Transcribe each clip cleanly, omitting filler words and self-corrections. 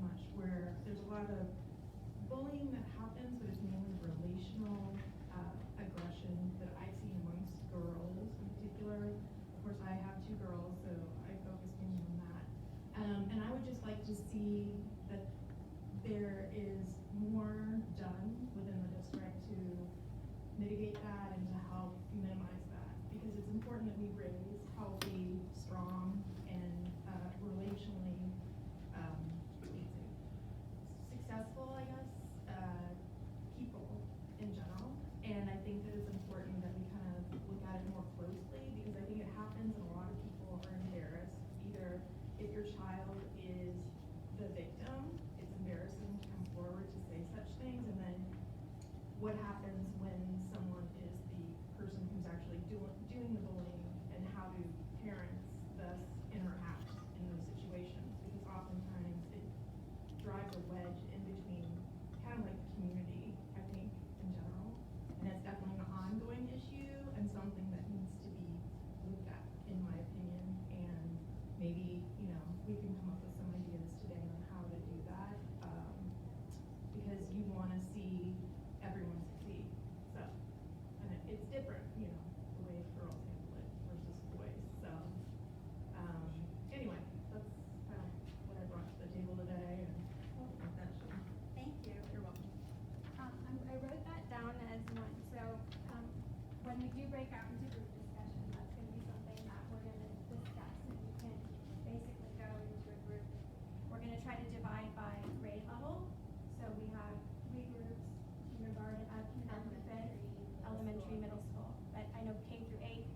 much, where there's a lot of bullying that happens, but it's mainly relational aggression that I see amongst girls in particular. Of course, I have 2 girls, so I focus mainly on that. And I would just like to see that there is more done within the district to mitigate that and to help minimize that, because it's important that we raise healthy, strong, and relationally successful, I guess, people in general. And I think that it's important that we kind of look at it more closely, because I think it happens and a lot of people are embarrassed. Either if your child is the victim, it's embarrassing to come forward to say such things, and then what happens when someone is the person who's actually doing the bullying, and how do parents thus interact in those situations, because oftentimes it drives a wedge in between kind of like the community, I think, in general. And it's definitely an ongoing issue and something that needs to be looked at, in my opinion. And maybe, we can come up with some ideas today on how to do that, because you want to see everyone succeed. So, and it's different, the way girls handle it versus boys. So, anyway, that's kind of what I brought to the table today, and that should. Thank you. You're welcome. I wrote that down as one. So when we do break out into group discussion, that's going to be something that we're going to discuss, and you can basically go into a group. We're going to try to divide by grade level. So we have 3 groups: kindergarten, kindergarten to 5th, elementary, middle school. But I know K through 8,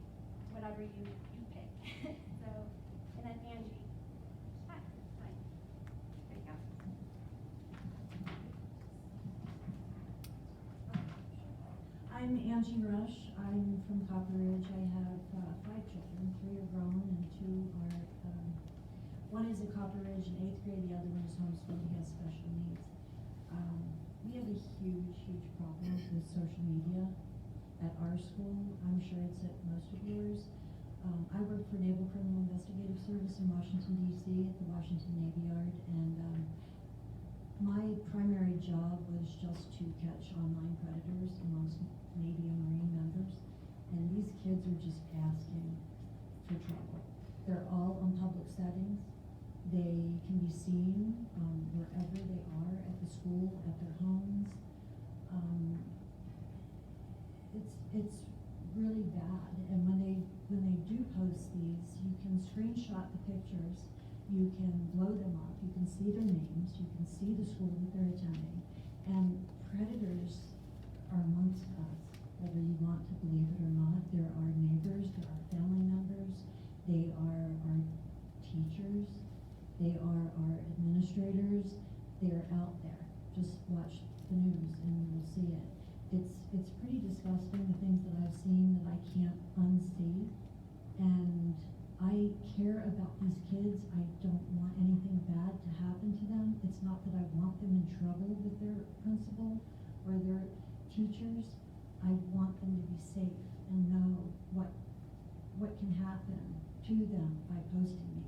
whatever you pick. So, and then Angie. Hi. There you go. I'm Angie Rush. I'm from Copper Ridge. I have 5 children. 3 are grown and 2 are, one is at Copper Ridge in 8th grade, the other one is homeschooled. He has special needs. We have a huge problem with social media at our school. I'm sure it's at most of yours. I work for Naval Criminal Investigative Service in Washington, D.C. at the Washington Navy Yard, and my primary job was just to catch online predators amongst Navy and Marine members, and these kids are just asking for trouble. They're all on public settings. They can be seen wherever they are, at the school, at their homes. It's really bad, and when they do post these, you can screenshot the pictures, you can blow them up, you can see their names, you can see the school that they're attending, and predators are amongst us, whether you want to believe it or not. There are neighbors, there are family members, they are our teachers, they are our administrators, they're out there. Just watch the news and you'll see it. It's pretty disgusting, the things that I've seen that I can't unsee. And I care about these kids. I don't want anything bad to happen to them. It's not that I want them in trouble with their principal or their teachers. I want them to be safe and know what can happen to them by posting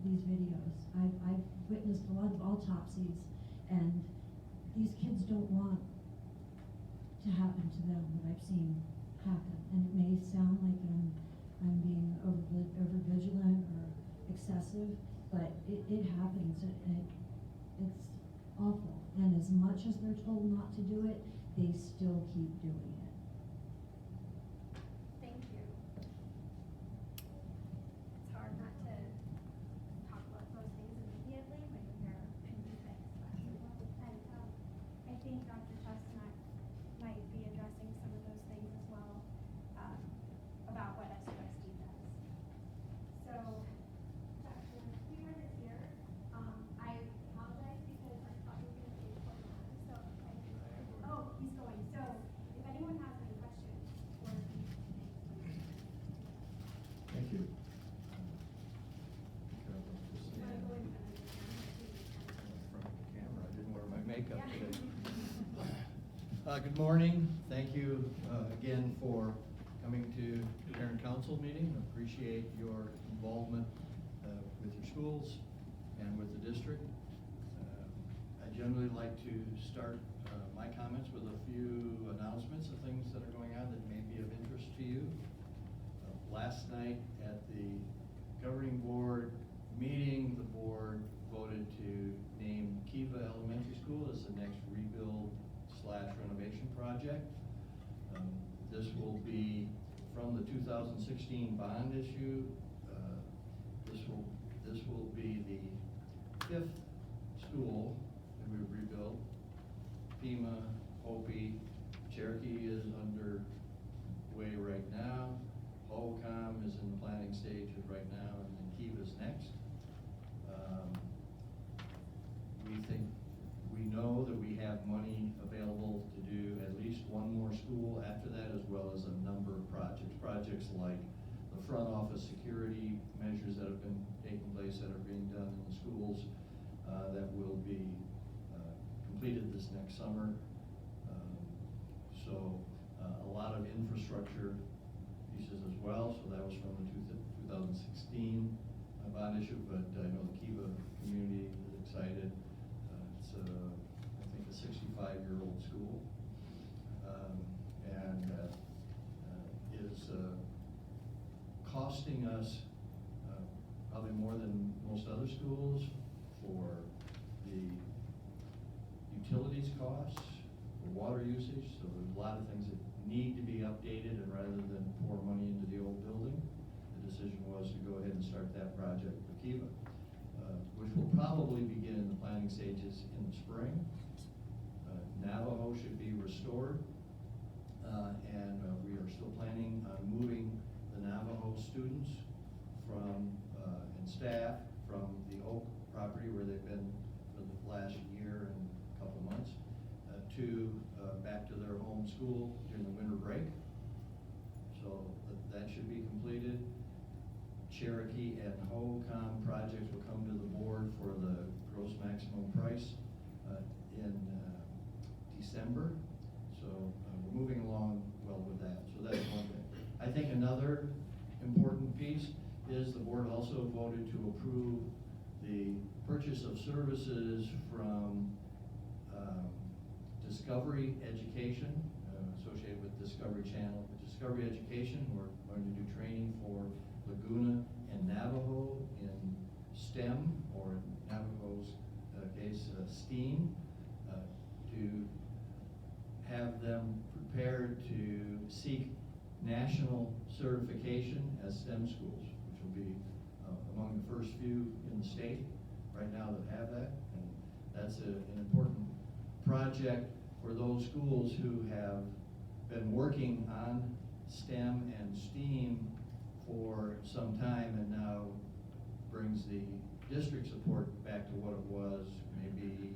these videos. I've witnessed a lot of autopsies, and these kids don't want to happen to them what I've seen happen. And it may sound like I'm being over vigilant or excessive, but it happens, and it's awful. And as much as they're told not to do it, they still keep doing it. Thank you. It's hard not to talk about those things immediately when you're in the fixed. And I think Dr. Chestnut might be addressing some of those things as well, about what SUSD does. So, Dr. Weaver is here. I apologize because I thought you were going to be so oh, he's going. So, if anyone has any questions for me. Thank you. You want to go in front of the Front of the camera. I didn't wear my makeup Yeah. today. Good morning. Thank you again for coming to the parent council meeting. Appreciate your involvement with your schools and with the district. generally like to start my comments with a few announcements of things that are going on that may be of interest to you. Last night at the governing board meeting, the board voted to name Kiva Elementary School as the next rebuild/renovation project. This will be from the 2016 bond issue. This will be the 5th school that we've rebuilt. FEMA, Hopi, Cherokee is underway right now. HOCOM is in the planning stages right now, and then Kiva's next. We know that we have money available to do at least one more school after that, as well as a number of projects. Projects like the front office security measures that have been taking place, that are being done in the schools, that will be completed this next summer. A lot of infrastructure pieces as well. So that was from the 2016 bond issue, but I know the Kiva community is excited. It's I think a 65-year-old school, and is costing us probably more than most other schools for the utilities costs, for water usage. So there's a lot of things that need to be updated, and rather than pour money into the old building, the decision was to go ahead and start that project for Kiva, which will probably begin in the planning stages in the spring. Navajo should be restored, and we are still planning on moving the Navajo students from and staff from the Oak property, where they've been for the last year and a couple months, to back to their home school during the winter break. So that should be completed. Cherokee and HOCOM projects will come to the board for the gross maximum price in December. So we're moving along well with that. So that's one thing. I think another important piece is the board also voted to approve the purchase of services from Discovery Education, associated with Discovery Channel. Discovery Education, we're going to do training for Laguna and Navajo in STEM, or in Navajo's case, STEAM, to have them prepared to seek national certification as STEM schools, which will be among the first few in the state right now that have that. And that's an important project for those schools who have been working on STEM and STEAM for some time, and now brings the district support back to what it was maybe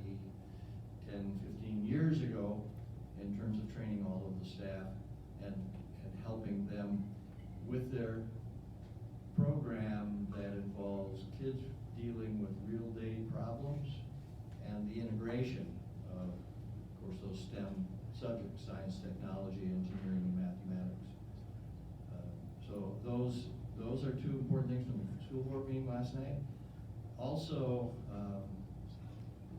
10, 15 years ago in terms of training all of the staff and helping them with their program that involves kids dealing with real-day problems and the integration of course, those STEM subjects: science, technology, engineering, and mathematics. So those are two important things from the school board meeting last night. Also,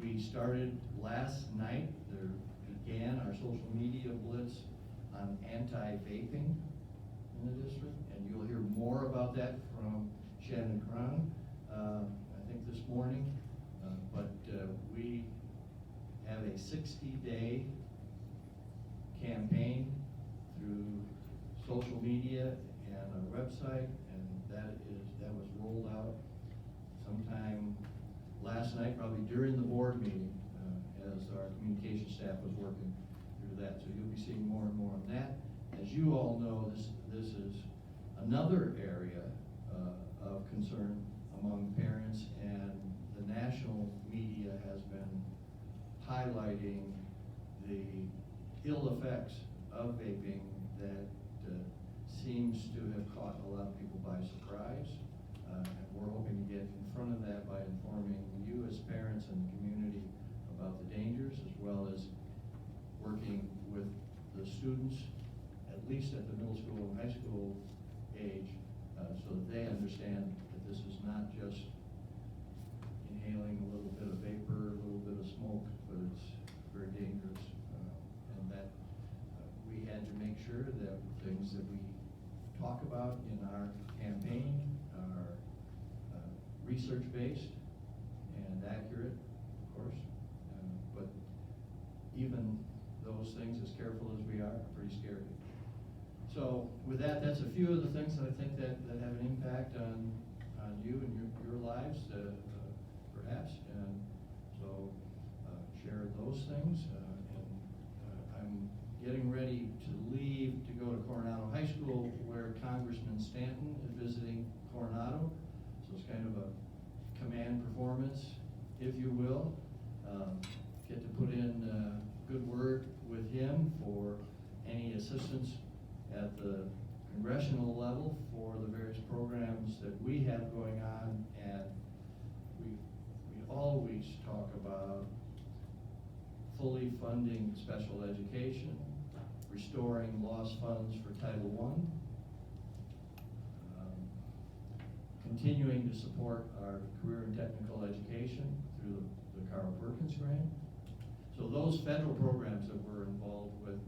we started last night, there began our social media blitz on anti-vaping in the district, and you'll hear more about that from Shannon Cron, I think this morning. But we have a 60-day campaign through social media and a website, and that was rolled out sometime last night, probably during the board meeting, as our communication staff was working through that. So you'll be seeing more and more on that. As you all know, this is another area of concern among parents, and the national media has been highlighting the ill effects of vaping that seems to have caught a lot of people by surprise. And we're hoping to get in front of that by informing you as parents and the community about the dangers, as well as working with the students, at least at the middle school and high school age, so that they understand that this is not just inhaling a little bit of vapor, a little bit of smoke, but research-based and accurate, of course, but even those things, as careful as we are pretty scary. So with that, that's a few of the things that I think that have an impact on you and your lives, perhaps. And so share those things. I'm getting ready to leave to go to Coronado High School, where Congressman Stanton is visiting Coronado. So it's kind of a command performance, if you will. Get to put in good word with him for any assistance at the congressional level for the various programs that we have going on. And we always talk about fully funding special education, restoring lost funds for Title I, continuing to support our career and technical education through the Carl Perkins Grant. So those federal programs that we're involved with,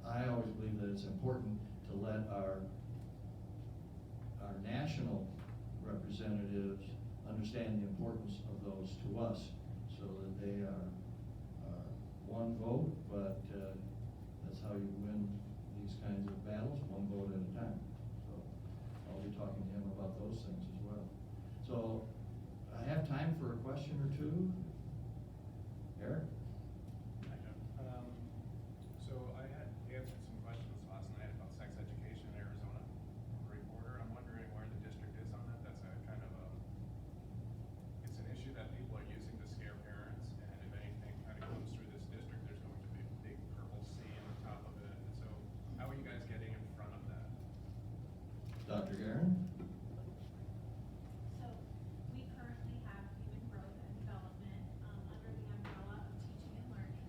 I always believe that it's important to let our national representatives understand the importance of those to us, so that they are one vote, but that's how you win these kinds of battles, one vote at a time. So I'll be talking to him about those things as well. So I have time for a question or two. Eric? So I had answered some questions last night about sex education in Arizona from a reporter. I'm wondering where the district is on that. That's a kind of it's an issue that people are using to scare parents, and if anything kind of comes through this district, there's going to be a big purple C on the top of it. And so how are you guys getting in front of that? Dr. Guerin? So we currently have human growth and development under the umbrella of teaching and learning.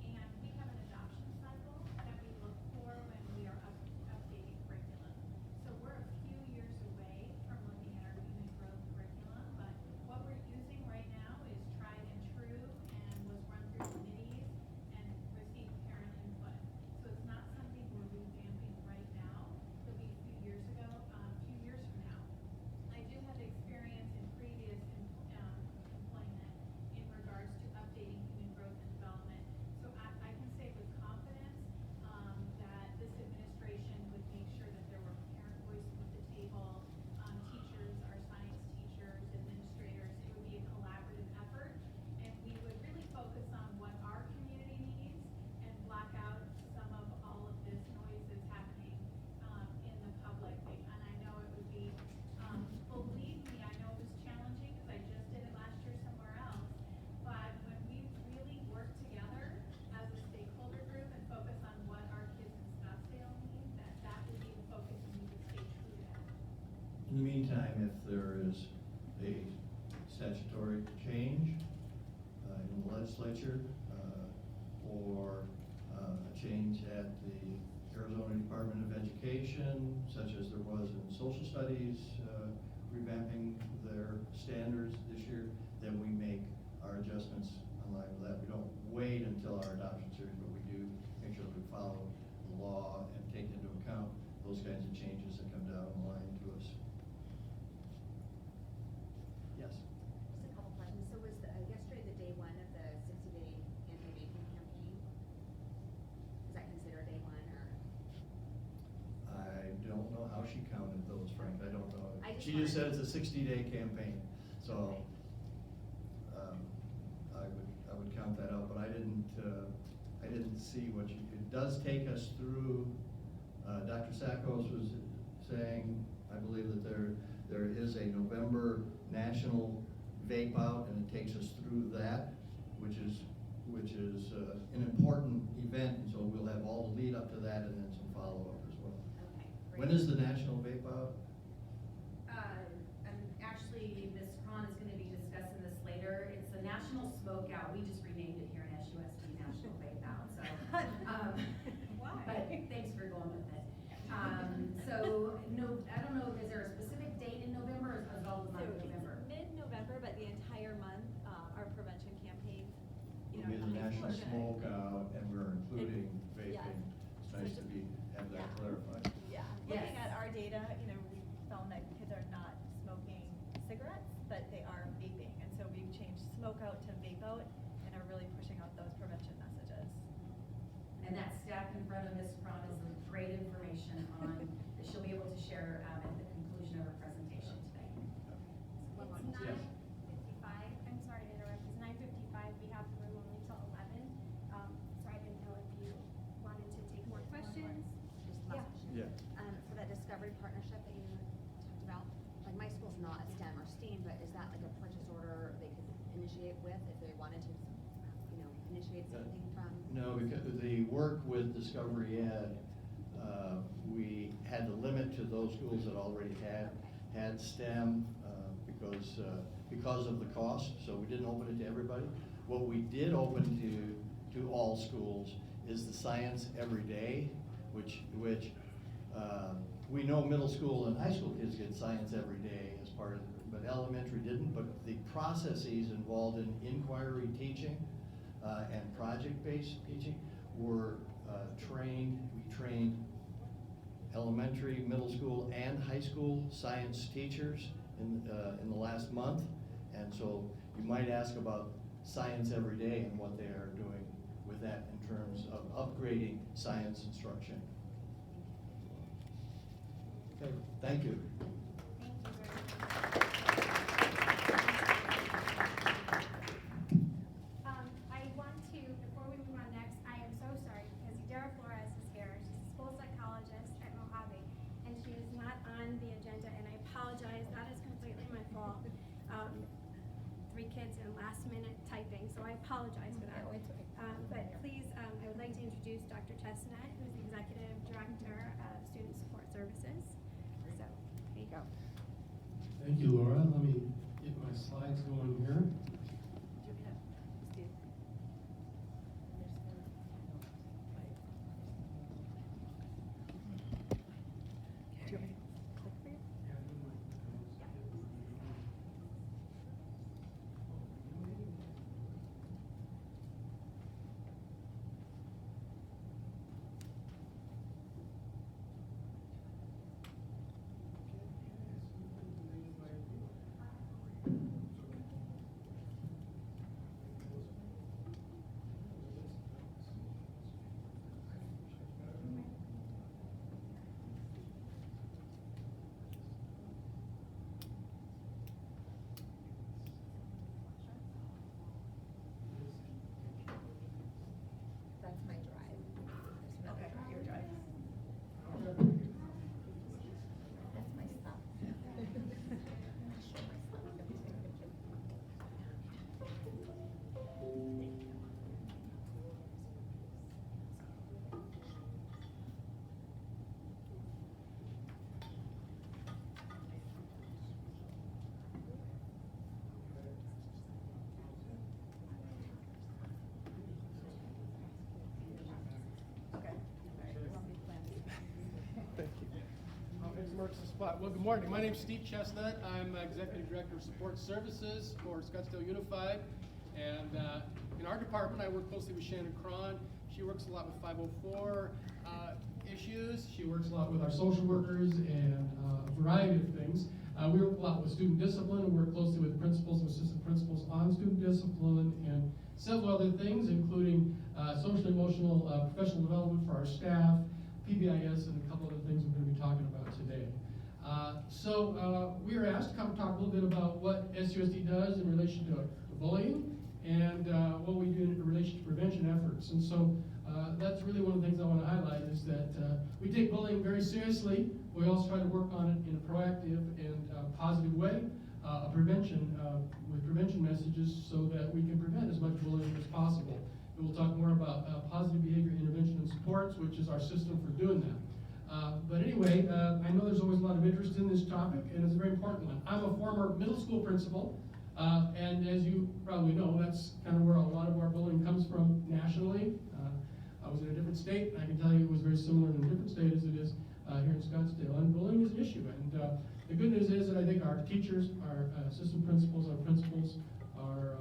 And we have an adoption cycle that we look for when we are updating curriculum. So we're a few years away from looking at our human growth curriculum, but what we're using right now is tried and true and was run through committees and received parent input. So it's not something we're revamping right now. It'll be a few years from now. I do have experience in previous employment in regards to updating human growth and development. So I can say with confidence that this administration would make sure that there were parent voices at the table, teachers, our science teachers, administrators. It would be a collaborative effort, and we would really focus on what our community needs and block out some of all of this noise that's happening in the public. And I know it would be, believe me, I know it was challenging because I just did it last year somewhere else. But when we really work together as a stakeholder group and focus on what our kids in Scottsdale need, that would be the focus, and we would stay true to that. In the meantime, if there is a statutory change in the legislature or a change at the Arizona Department of Education, such as there was in social studies, revamping their standards this year, then we make our adjustments in line with that. We don't wait until our adoption series, but we do make sure that we follow the law and take into account those kinds of changes that come down the line to us. Yes? Just a couple questions. So was yesterday the day one of the 60-day anti-vaping campaign? Is that considered day one, or? I don't know how she counted those, Frank. I don't know. I She just said it's a 60-day campaign, so I would count that out, but I didn't see what she. It does take us through. Dr. Sackos was saying, I believe that there is a November national vape out, and it takes us through that, which is an important event, and so we'll have all the lead up to that and then some follow up as well. Okay, great. When is the national vape out? Actually, Ms. Cron is gonna be discussing this later. It's the National Smoke Out. We just renamed it here in SUSD National Vape Out, so. Why? But thanks for going with it. So, no, I don't know, is there a specific date in November, or is it all the month of November? Mid-November, but the entire month, our prevention campaign, you It'll be know. the national we're gonna- smoke out, and we're including Yeah. vaping. It's nice to have that Yeah. clarified. Yeah, Yes. looking at our data, you know, we found that kids are not smoking but they are vaping. And so we've changed smoke out to vape out and are really pushing out those prevention messages. And that stack in front of Ms. Cron is some great information on, that she'll be able to share at the conclusion of her presentation today. It's Yes. 9:55, I'm sorry to interrupt, it's 9:55, we have the room only till 11. So I didn't know if you wanted to take more questions. Just Yeah. last question. For that discovery partnership that you talked about, like my school's not a STEM or STEAM, but is that like a purchase order they could initiate with if they wanted to, initiate something from? No, because the work with Discovery Ed, we had to limit to those schools that already had STEM, because of the cost, so we didn't open it to everybody. What we did open to all schools is the Science Every Day, which we know middle school and high school kids get science every day as part of it, but elementary didn't. But the processes involved in inquiry teaching and project-based teaching were trained. We trained elementary, middle school, and high school science teachers in the last month. And so you might ask about Science Every Day and what they are doing with that in terms of upgrading science instruction. Okay, thank you. Thank you very much. I want to, before we move on next, I am so sorry because Dara Flores is here. She's a school psychologist at Mojave, and she is not on the agenda, and I apologize. That is completely my fault. 3 kids and last minute typing, so I apologize for that. But please, I would like to introduce Dr. Chestnut, who is the Executive Director of Student Support Services. So, here you go. Thank you, Laura. Let me get my slides going here. That's my drive. Okay, your drive. That's my stuff. Okay. Thank you. It marks the spot. Well, good morning. My name's Steve Chestnut. I'm Executive Director of Support Services for Scottsdale Unified. And in our department, I work closely with Shannon Cron. She works a lot with 504 issues. She works a lot with our social workers and a variety of things. We work a lot with student discipline. We work closely with principals and assistant principals on student discipline and several other things, including social and emotional professional development for our staff, PBIS, and a couple other things we're going to be talking about today. So we were asked to come talk a little bit about what SUSD does in relation to bullying and what we do in relation to prevention efforts. And so that's really one of the things I want to highlight is that we take bullying very seriously. We also try to work on it in a proactive and positive way, with prevention messages so that we can prevent as much bullying as possible. And we'll talk more about positive behavior intervention and supports, which is our system for doing that. But anyway, I know there's always a lot of interest in this topic, and it's a very important one. I'm a former middle school principal, and as you probably know, that's kind of where a lot of our bullying comes from nationally. I was in a different state, and I can tell you it was very similar in a different state as it is here in Scottsdale. And bullying is an issue, and the good news is that I think our teachers, our assistant principals, our principals are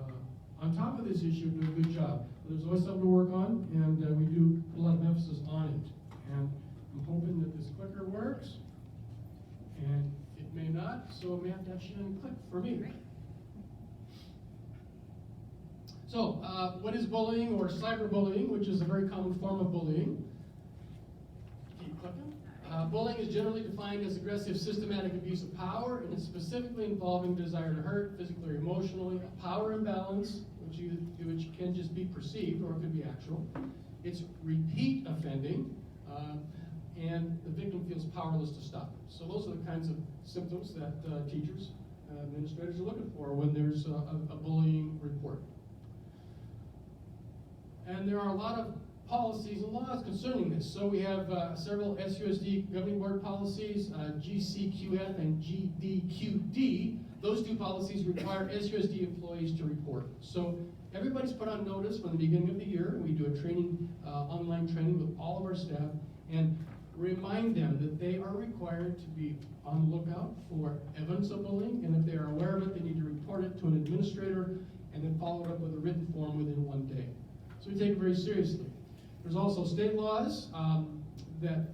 on top of this issue, doing a good job. But there's always something to work on, and we do put a lot of emphasis on it. And I'm hoping that this clicker works, and it may not, so Matt, that shouldn't click for me. So, what is bullying or cyberbullying, which is a very common form of bullying? Keep clicking. Bullying is generally defined as aggressive, systematic abuse of power, and is specifically involving desire to hurt, physically or emotionally, a power imbalance, which can just be perceived or it could be actual. It's repeat offending, and the victim feels powerless to stop it. So those are the kinds of symptoms that teachers, administrators are looking for when there's a bullying report. And there are a lot of policies and laws concerning this. So we have several SUSD governing board policies, GCQF and GDQD. Those two policies require SUSD employees to report. So everybody's put on notice from the beginning of the year. We do a training, online training with all of our staff, and remind them that they are required to be on the lookout for evidence of bullying, and if they are aware of it, they need to report it to an administrator and then follow it up with a written form within 1 day. So we take it very seriously. There's also state laws that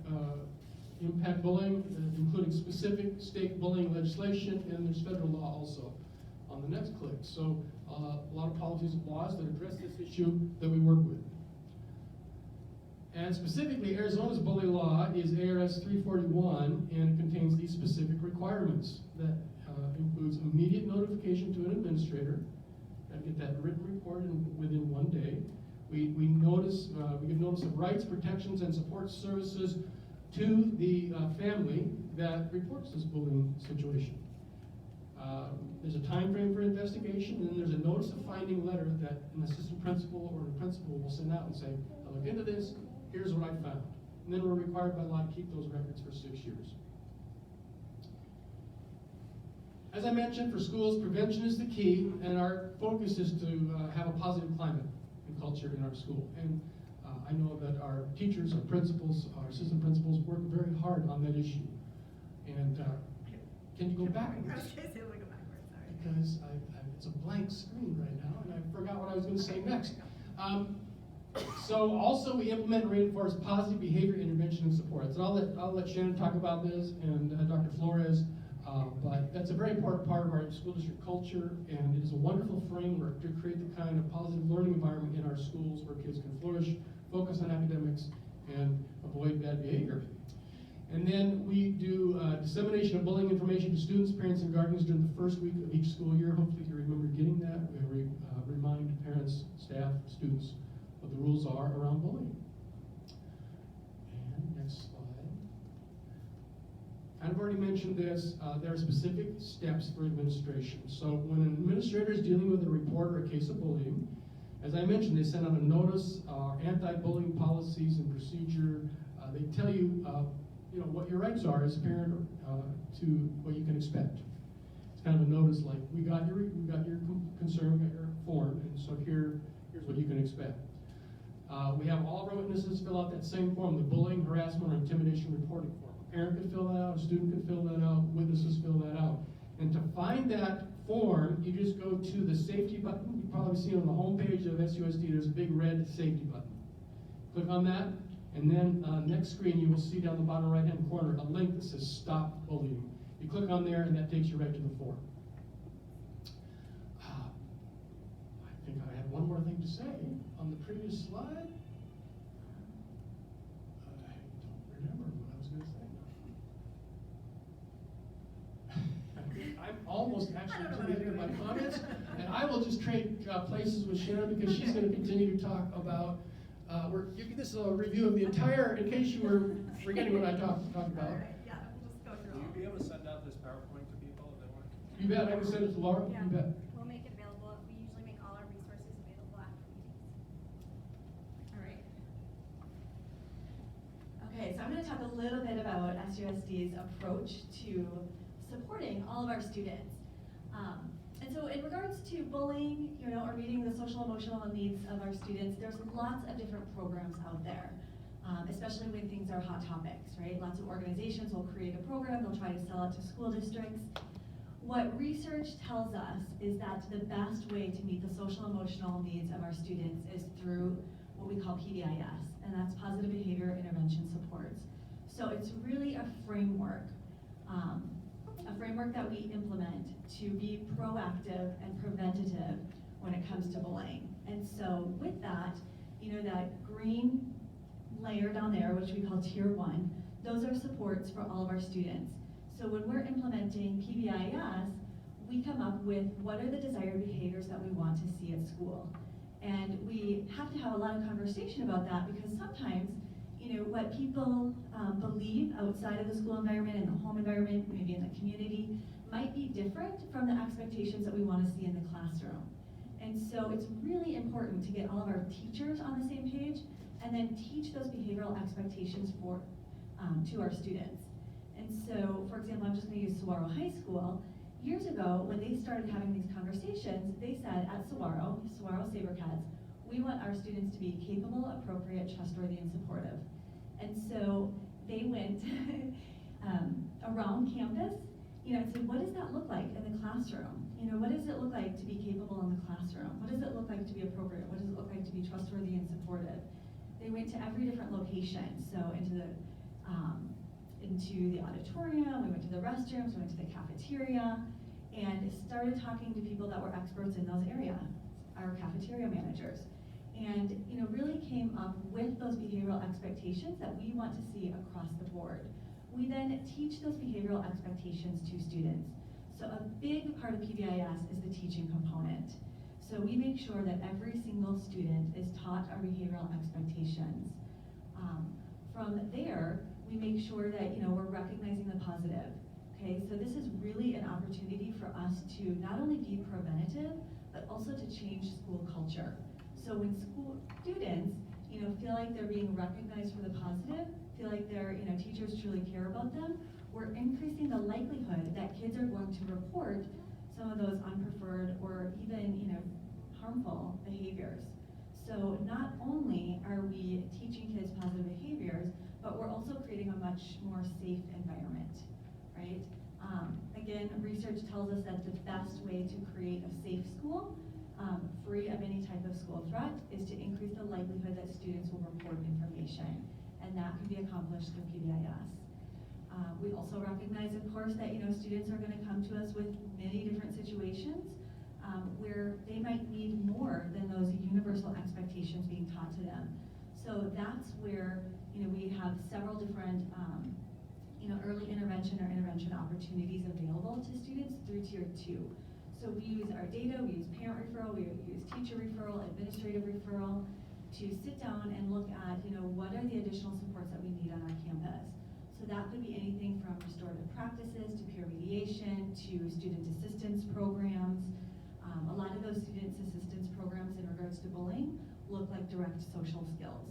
impact bullying, including specific state bullying legislation, and there's federal law also on the next click. So a lot of policies and laws that address this issue that we work with. And specifically, Arizona's bully law is ARS 341 and contains these specific requirements that includes immediate notification to an administrator, and get that written report within 1 day. We give notice of rights, protections, and support services to the family that reports this bullying situation. There's a time frame for investigation, and then there's a notice of finding letter that an assistant principal or the principal will send out and say, I looked into this, here's what I found. And then we're required by law to keep those records for 6 years. As I mentioned, for schools, prevention is the key, and our focus is to have a positive climate and culture in our school. And I know that our teachers, our principals, our assistant principals work very hard on that issue. And can you go backwards? I was going to say, we'll go backwards, sorry. Because it's a blank screen right now, and I forgot what I was going to say next. So also we implement and reinforce positive behavior intervention and supports. And I'll let Shannon talk about this, and Dr. Flores, but that's a very important part of our school district culture, and it is a wonderful framework to create the kind of positive learning environment in our schools where kids can flourish, focus on academics, and avoid bad behavior. And then we do dissemination of bullying information to students, parents, and guardians during the first week of each school year. Hopefully you remember getting that. We remind parents, staff, students what the rules are around bullying. And next slide. I've already mentioned this. There are specific steps for administration. So when an administrator is dealing with a report or a case of bullying, as I mentioned, they send out a notice, anti-bullying policies and procedure. They tell you, what your rights are as a parent to what you can expect. It's kind of a notice like, we got your concern, we got your form, and so here's what you can expect. We have all of our witnesses fill out that same form, the bullying, harassment, or intimidation reporting form. A parent could fill that out, a student could fill that out, witnesses fill that out. And to find that form, you just go to the safety button. You probably see on the home page of SUSD, there's a big red safety button. Click on that, and then next screen, you will see down the bottom right-hand corner a link that says Stop Bullying. You click on there, and that takes you right to the form. I think I had one more thing to say on the previous slide. I don't remember what I was going to say. I'm almost actually to the end of my comments, and I will just trade places with Sharon because she's going to continue to talk about. This is a review of the entire, in case you were forgetting what I talked about. All right, yeah, we'll just go through all. Will you be able to send out this PowerPoint to people if they want? You bet. I can send it to Laura. Yeah. You bet. We'll make it available. We usually make all our resources available after meetings. All right. Okay, so I'm going to talk a little bit about SUSD's approach to supporting all of our students. And so in regards to bullying, or meeting the social emotional needs of our students, there's lots of different programs out there, especially when things are hot topics, right? Lots of organizations will create a program, they'll try to sell it to school districts. What research tells us is that the best way to meet the social emotional needs of our students is through what we call PBIS, and that's positive behavior intervention supports. So it's really a framework that we implement to be proactive and preventative when it comes to bullying. And so with that, you know, that green layer down there, which we call tier 1, those are supports for all of our students. So when we're implementing PBIS, we come up with what are the desired behaviors that we want to see at school. And we have to have a lot of conversation about that, because sometimes, you know, what people believe outside of the school environment, in the home environment, maybe in the community, might be different from the expectations that we want to see in the classroom. And so it's really important to get all of our teachers on the same page and then teach those behavioral expectations to our students. And so, for example, I'm just going to use Saguaro High School. Years ago, when they started having these conversations, they said at Saguaro Sabercats, we want our students to be capable, appropriate, trustworthy, and supportive. And so they went around campus, you know, and said, what does that look like in the classroom? You know, what does it look like to be capable in the classroom? What does it look like to be appropriate? What does it look like to be trustworthy and supportive? They went to every different location, so into the auditorium, we went to the restrooms, we went to the cafeteria, and started talking to people that were experts in those areas, our cafeteria managers, and, you know, really came up with those behavioral expectations that we want to see across the board. We then teach those behavioral expectations to students. So a big part of PBIS is the teaching component. So we make sure that every single student is taught our behavioral expectations. From there, we make sure that, you know, we're recognizing the positive. Okay, so this is really an opportunity for us to not only be preventative, but also to change school culture. So when school students, you know, feel like they're being recognized for the positive, feel like their, you know, teachers truly care about them, we're increasing the likelihood that kids are going to report some of those unpreferred or even, you know, harmful behaviors. So not only are we teaching kids positive behaviors, but we're also creating a much more safe environment, right? Again, research tells us that the best way to create a safe school, free of any type of school threat, is to increase the likelihood that students will report information, and that can be accomplished through PBIS. We also recognize, of course, that, you know, students are going to come to us with many different situations where they might need more than those universal expectations being taught to them. So that's where, you know, we have several different you know, early intervention or intervention opportunities available to students through tier 2. So we use our data, we use parent referral, we use teacher referral, administrative referral to sit down and look at, you know, what are the additional supports that we need on our campus. So that could be anything from restorative practices to peer mediation to student assistance programs. A lot of those student assistance programs in regards to bullying look like direct social skills.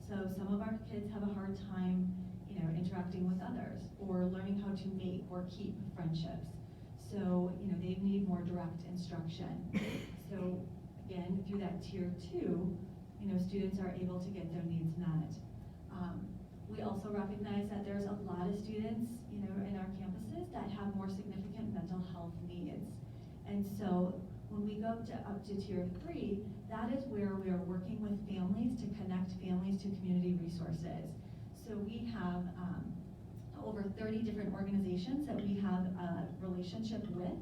So some of our kids have a hard time, you know, interacting with others or learning how to make or keep friendships. So, you know, they need more direct instruction. So again, through that tier 2, you know, students are able to get their needs met. We also recognize that there's a lot of students, you know, in our campuses that have more significant mental health needs. And so when we go up to tier 3, that is where we are working with families to connect families to community resources. So we have over 30 different organizations that we have a relationship with.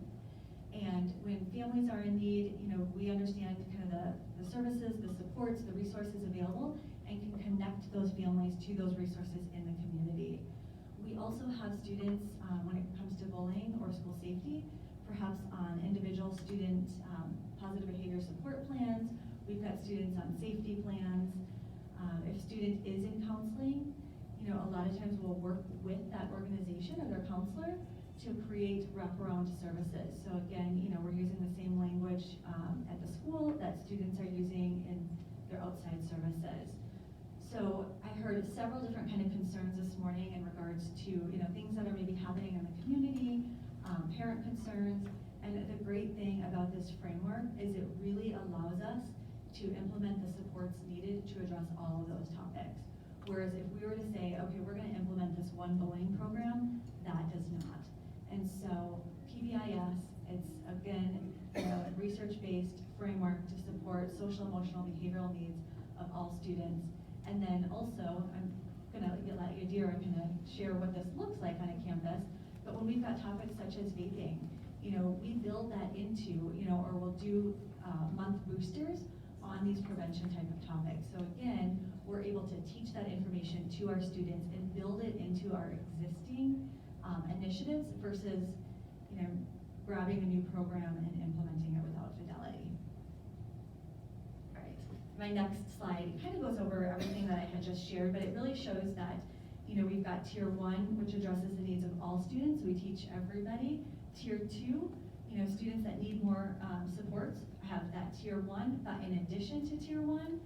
And when families are in need, you know, we understand kind of the services, the supports, the resources available, and can connect those families to those resources in the community. We also have students, when it comes to bullying or school safety, perhaps on individual student positive behavior support plans. We've got students on safety plans. If a student is in counseling, you know, a lot of times we'll work with that organization or their counselor to create wraparound services. So again, you know, we're using the same language at the school that students are using in their outside services. So I heard several different kind of concerns this morning in regards to, you know, things that are maybe happening in the community, parent concerns, and the great thing about this framework is it really allows us to implement the supports needed to address all of those topics. Whereas if we were to say, okay, we're going to implement this one bullying program, that does not. And so PBIS, it's again, you know, a research-based framework to support social, emotional, behavioral needs of all students. And then also, I'm going to let Yadira kind of share what this looks like on a campus. But when we've got topics such as vaping, you know, we build that into, you know, or we'll do month boosters on these prevention type of topics. So again, we're able to teach that information to our students and build it into our existing initiatives versus, grabbing a new program and implementing it without fidelity. All right, my next slide kind of goes over everything that I had just shared, but it really shows that, we've got tier 1, which addresses the needs of all students. We teach everybody. Tier 2, students that need more supports have that tier 1, but in addition to tier 1,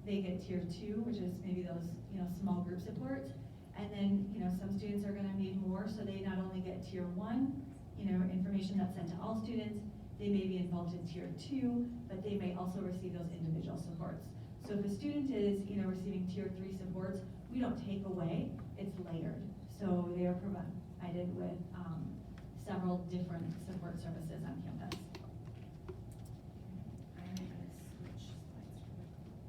they get tier 2, which is maybe those, small group supports. And then, some students are gonna need more, so they not only get tier 1, information that's sent to all students, they may be involved in tier 2, but they may also receive those individual supports. So if a student is, receiving tier 3 supports, we don't take away, it's layered. So they are provided with several different support services on campus. I'm gonna switch slides really quick.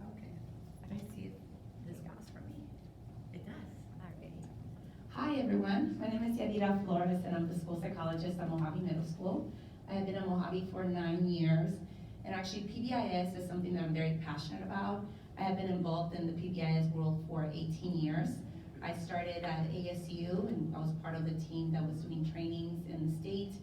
Okay, I see if this goes for me. It does. Alrighty. Hi, everyone. My name is Yadira Flores, and I'm the school psychologist at Mojave Middle School. I have been at Mojave for 9 years, and actually PBIS is something that I'm very passionate about. I have been involved in the PBIS world for 18 years. I started at ASU, and I was part of the team that was doing trainings in the state,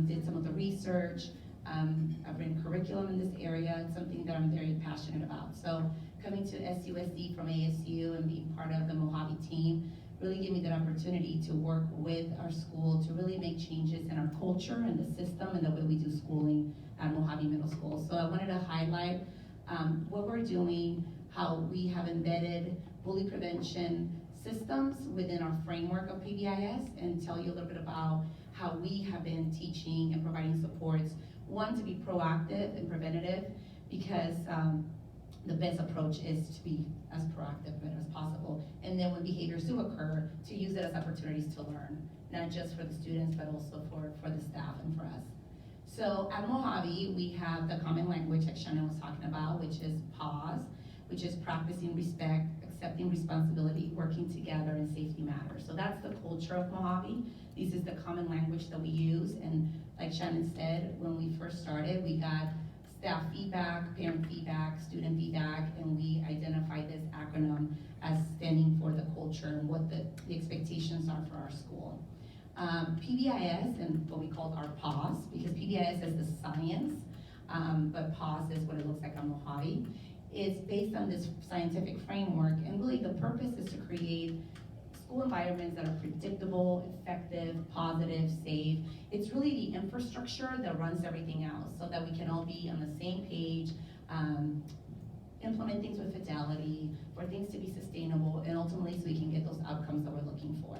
did some of the research. I've written curriculum in this area. It's something that I'm very passionate about. So coming to SUSD from ASU and being part of the Mojave team really gave me that opportunity to work with our school to really make changes in our culture and the system and the way we do schooling at Mojave Middle School. So I wanted to highlight what we're doing, how we have embedded bully prevention systems within our framework of PBIS, and tell you a little bit about how we have been teaching and providing supports. One, to be proactive and preventative, because the best approach is to be as proactive as possible. And then when behaviors do occur, to use it as opportunities to learn, not just for the students, but also for the staff and for us. So at Mojave, we have the common language that Shannon was talking about, which is PAUSE, which is practicing respect, accepting responsibility, working together, and safety matters. So that's the culture of Mojave. This is the common language that we use. And like Shannon said, when we first started, we got staff feedback, parent feedback, student feedback, and we identified this acronym as standing for the culture and what the expectations are for our school. PBIS, and what we called our PAUSE, because PBIS is the science, but PAUSE is what it looks like on Mojave. It's based on this scientific framework, and really the purpose is to create school environments that are predictable, effective, positive, safe. It's really the infrastructure that runs everything else, so that we can all be on the same page, implement things with fidelity, for things to be sustainable, and ultimately so we can get those outcomes that we're looking for.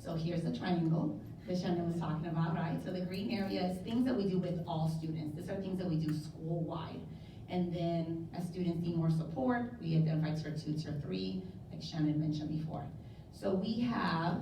So here's the triangle that Shannon was talking about, right? So the green area is things that we do with all students. These are things that we do school-wide. And then as students need more support, we identify tier 2, tier 3, like Shannon mentioned before. So we have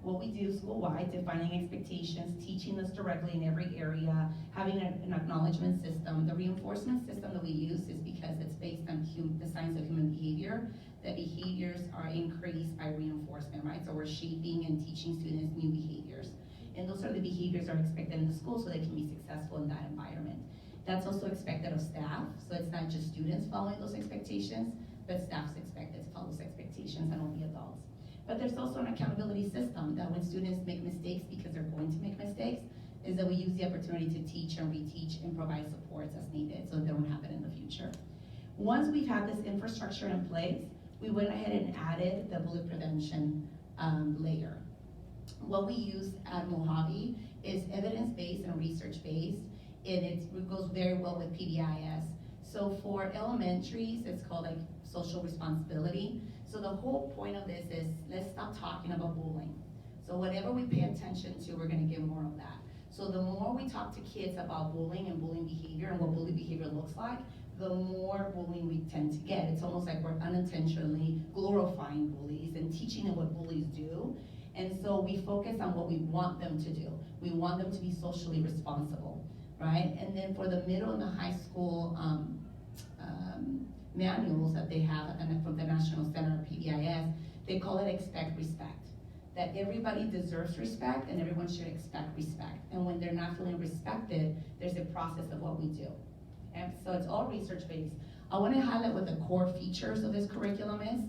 what we do school-wide, defining expectations, teaching this directly in every area, having an acknowledgement system. The reinforcement system that we use is because it's based on the science of human behavior, that behaviors are increased by reinforcement, right? So we're shaping and teaching students new behaviors. And those are the behaviors that are expected in the school so they can be successful in that environment. That's also expected of staff, so it's not just students following those expectations, but staff's expected to follow those expectations and only adults. But there's also an accountability system that when students make mistakes, because they're going to make mistakes, is that we use the opportunity to teach and reteach and provide supports as needed so they don't happen in the future. Once we've had this infrastructure in place, we went ahead and added the bully prevention layer. What we use at Mojave is evidence-based and research-based, and it goes very well with PBIS. So for elementaries, it's called like social responsibility. So the whole point of this is, let's stop talking about bullying. So whatever we pay attention to, we're gonna get more of that. So the more we talk to kids about bullying and bullying behavior and what bullying behavior looks like, the more bullying we tend to get. It's almost like we're unintentionally glorifying bullies and teaching them what bullies do. And so we focus on what we want them to do. We want them to be socially responsible, right? And then for the middle and the high school manuals that they have and from the National Center of PBIS, they call it expect respect. That everybody deserves respect and everyone should expect respect. And when they're not feeling respected, there's a process of what we do. And so it's all research-based. I want to highlight what the core features of this curriculum is.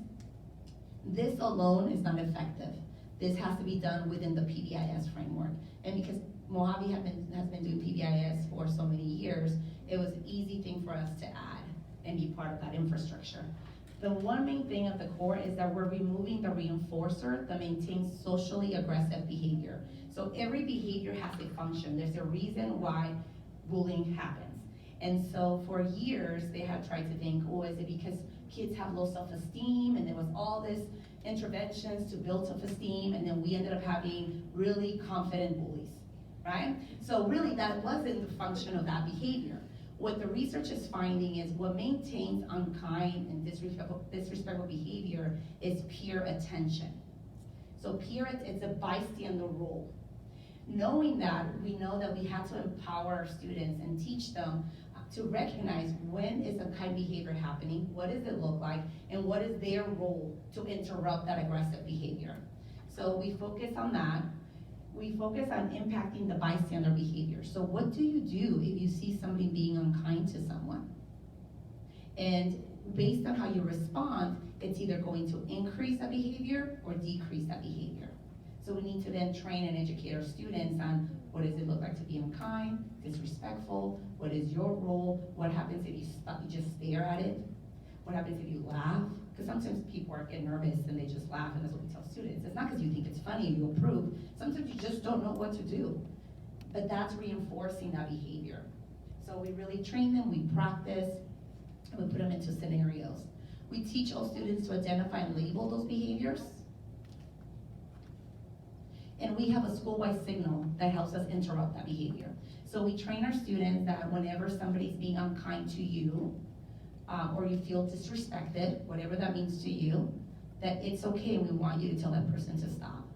This alone is not effective. This has to be done within the PBIS framework. And because Mojave has been doing PBIS for so many years, it was an easy thing for us to add and be part of that infrastructure. The one main thing of the core is that we're removing the reinforcer that maintains socially aggressive behavior. So every behavior has a function. There's a reason why bullying happens. And so for years, they have tried to think, oh, is it because kids have low self-esteem, and there was all this interventions to build self-esteem, and then we ended up having really confident bullies, right? So really, that wasn't the function of that behavior. What the research is finding is what maintains unkind and disrespectful behavior is peer attention. So it's a bystander role. Knowing that, we know that we have to empower our students and teach them to recognize when is unkind behavior happening, what does it look like, and what is their role to interrupt that aggressive behavior. So we focus on that. We focus on impacting the bystander behavior. So what do you do if you see somebody being unkind to someone? And based on how you respond, it's either going to increase that behavior or decrease that behavior. So we need to then train and educate our students on what does it look like to be unkind, disrespectful, what is your role, what happens if you just stare at it, what happens if you laugh, because sometimes people get nervous and they just laugh, and that's what we tell students. It's not because you think it's funny and you approve, sometimes you just don't know what to do, but that's reinforcing that behavior. So we really train them, we practice, and we put them into scenarios. We teach all students to identify and label those behaviors. And we have a school-wide signal that helps us interrupt that behavior. So we train our students that whenever somebody's being unkind to you, or you feel disrespected, whatever that means to you, that it's okay, we want you to tell that person to stop.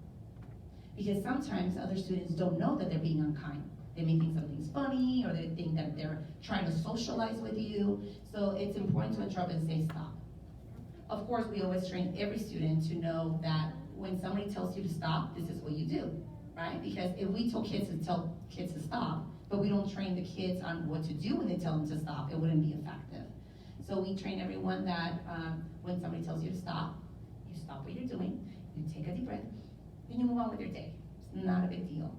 Because sometimes other students don't know that they're being unkind. They may think something's funny, or they think that they're trying to socialize with you. So it's important to interrupt and say stop. Of course, we always train every student to know that when somebody tells you to stop, this is what you do, right? Because if we tell kids to stop, but we don't train the kids on what to do when they tell them to stop, it wouldn't be effective. So we train everyone that when somebody tells you to stop, you stop what you're doing, you take a deep breath, and you move on with your day. It's not a big deal.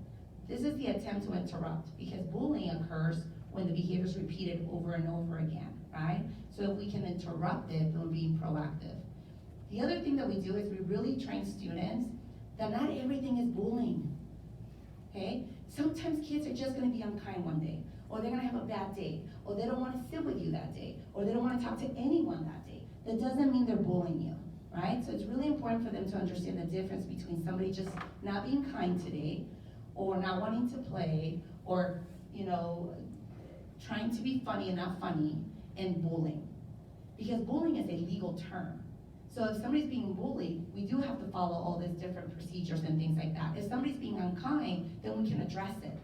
This is the attempt to interrupt, because bullying occurs when the behavior is repeated over and over again, right? So if we can interrupt it, then we're being proactive. The other thing that we do is we really train students that not everything is bullying, okay? Sometimes kids are just gonna be unkind one day, or they're gonna have a bad day, or they don't wanna sit with you that day, or they don't wanna talk to anyone that day. That doesn't mean they're bullying you, right? So it's really important for them to understand the difference between somebody just not being kind today, or not wanting to play, or, trying to be funny and not funny, and bullying. Because bullying is a legal term. So if somebody's being bullied, we do have to follow all these different procedures and things like that. If somebody's being unkind, then we can address it.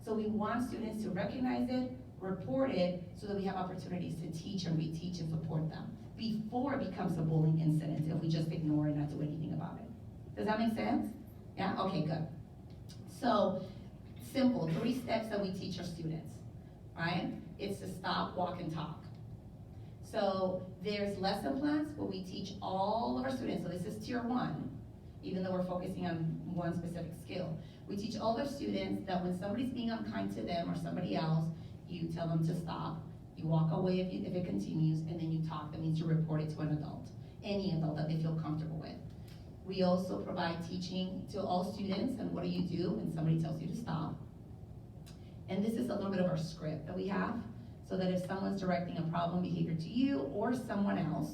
So we want students to recognize it, report it, so that we have opportunities to teach and reteach and support them before it becomes a bullying incident, if we just ignore it and not do anything about it. Does that make sense? Yeah? Okay, good. So, simple, 3 steps that we teach our students, right? It's to stop, walk, and talk. So there's lesson plans where we teach all of our students, so this is tier 1, even though we're focusing on one specific skill. We teach all of our students that when somebody's being unkind to them or somebody else, you tell them to stop, you walk away if it continues, and then you talk. That means you report it to an adult, any adult that they feel comfortable with. We also provide teaching to all students, and what do you do when somebody tells you to stop? And this is a little bit of our script that we have, so that if someone's directing a problem behavior to you or someone else,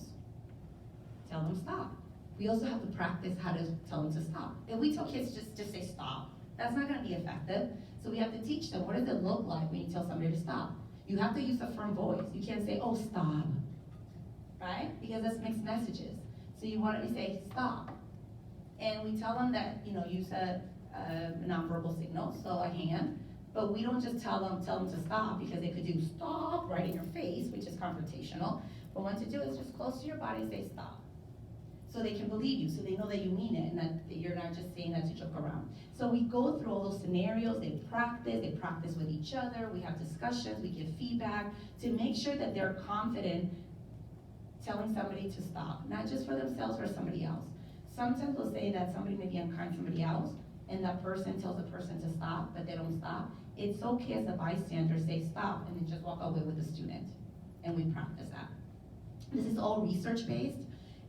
tell them stop. We also have to practice how to tell them to stop. If we tell kids just say stop, that's not gonna be effective. So we have to teach them, what does it look like when you tell somebody to stop? You have to use a firm voice. You can't say, oh, stop, right? Because that's mixed messages. So you want to say stop. And we tell them that, use a nonverbal signal, so a hand, but we don't just tell them to stop, because they could do stop right in your face, which is confrontational. But what to do is just close to your body and say stop. So they can believe you, so they know that you mean it and that you're not just saying that to joke around. So we go through all those scenarios, they practice with each other, we have discussions, we give feedback to make sure that they're confident telling somebody to stop, not just for themselves or somebody else. Sometimes we'll say that somebody may be unkind to somebody else, and that person tells the person to stop, but they don't stop. It's okay as a bystander, say stop, and then just walk away with the student. And we practice that. This is all research-based,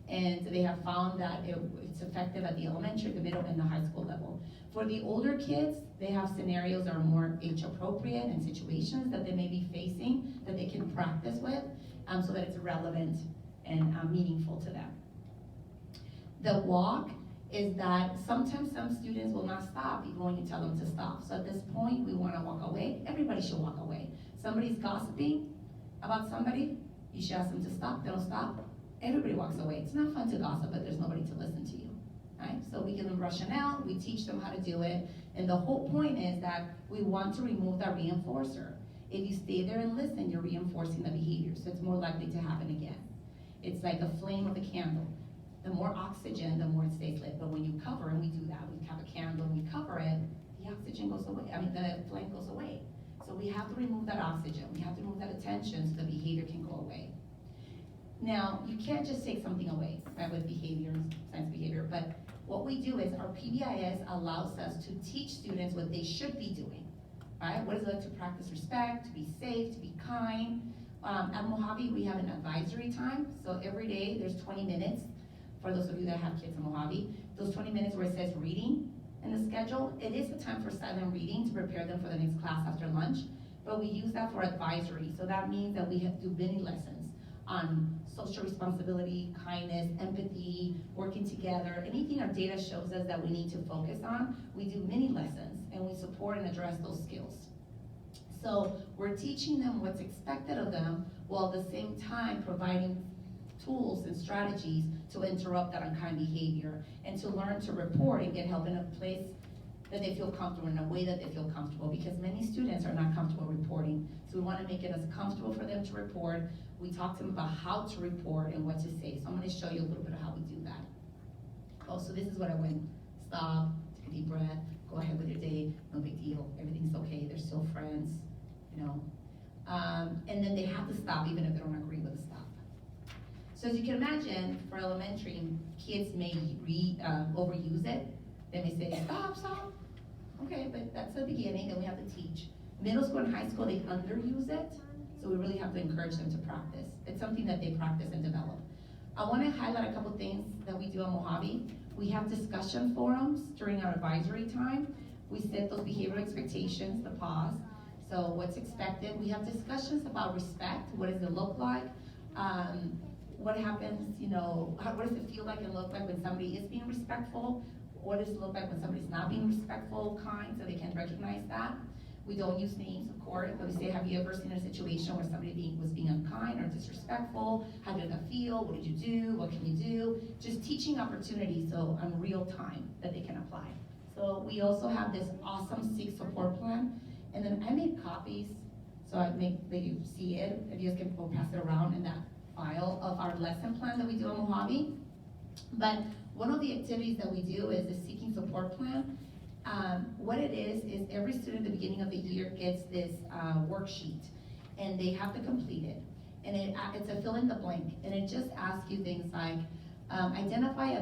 and they have found that it's effective at the elementary, the middle, and the high school level. For the older kids, they have scenarios that are more age-appropriate and situations that they may be facing that they can practice with, so that it's relevant and meaningful to them. The walk is that sometimes some students will not stop even when you tell them to stop. So at this point, we want to walk away. Everybody should walk away. Somebody's gossiping about somebody, you should ask them to stop. They don't stop, everybody walks away. It's not fun to gossip, but there's nobody to listen to you, right? So we give them rationale, we teach them how to do it, and the whole point is that we want to remove that reinforcer. If you stay there and listen, you're reinforcing the behavior, so it's more likely to happen again. It's like a flame of a candle. The more oxygen, the more it stays lit. But when you cover, and we do that, we have a candle and we cover it, the oxygen goes away, the flame goes away. So we have to remove that oxygen, we have to remove that attention so the behavior can go away. Now, you can't just take something away, right, with behavior, science behavior, but what we do is our PBIS allows us to teach students what they should be doing, right? What is it like to practice respect, to be safe, to be kind? At Mojave, we have an advisory time, so every day there's 20 minutes. For those of you that have kids in Mojave, those 20 minutes where it says reading in the schedule, it is the time for silent reading to prepare them for the next class after lunch, but we use that for advisory. So that means that we have to do many lessons on social responsibility, kindness, empathy, working together. Anything our data shows us that we need to focus on, we do many lessons and we support and address those skills. So we're teaching them what's expected of them while at the same time providing tools and strategies to interrupt that unkind behavior and to learn to report and get help in a place that they feel comfortable, in a way that they feel comfortable, because many students are not comfortable reporting. So we want to make it as comfortable for them to report. We talk to them about how to report and what to say. So I'm going to show you a little bit of how we do that. Oh, so this is what I went. Stop, take a deep breath, go ahead with your day, no big deal, everything's okay, they're still friends, you know. And then they have to stop even if they don't agree with the stop. So as you can imagine, for elementary, kids may overuse it. They may say, stop, stop. Okay, but that's the beginning, and we have to teach. Middle school and high school, they underuse it, so we really have to encourage them to practice. It's something that they practice and develop. I want to highlight a couple things that we do at Mojave. We have discussion forums during our advisory time. We set those behavioral expectations, the pause. So what's expected. We have discussions about respect. What does it look like? What happens, you know, what does it feel like and look like when somebody is being respectful? What does it look like when somebody's not being respectful, kind, so they can recognize that? We don't use names, of course, but we say, have you ever seen a situation where somebody was being unkind or disrespectful? How did that feel? What did you do? What can you do? Just teaching opportunities, so on real time that they can apply. So we also have this awesome SIG support plan, and then I made copies, so I make that you see it. If you guys can go pass it around in that file of our lesson plan that we do at Mojave. But one of the activities that we do is the Seeking Support Plan. What it is every student at the beginning of the year gets this worksheet, and they have to complete it. And it's a fill in the blank, and it just asks you things like, identify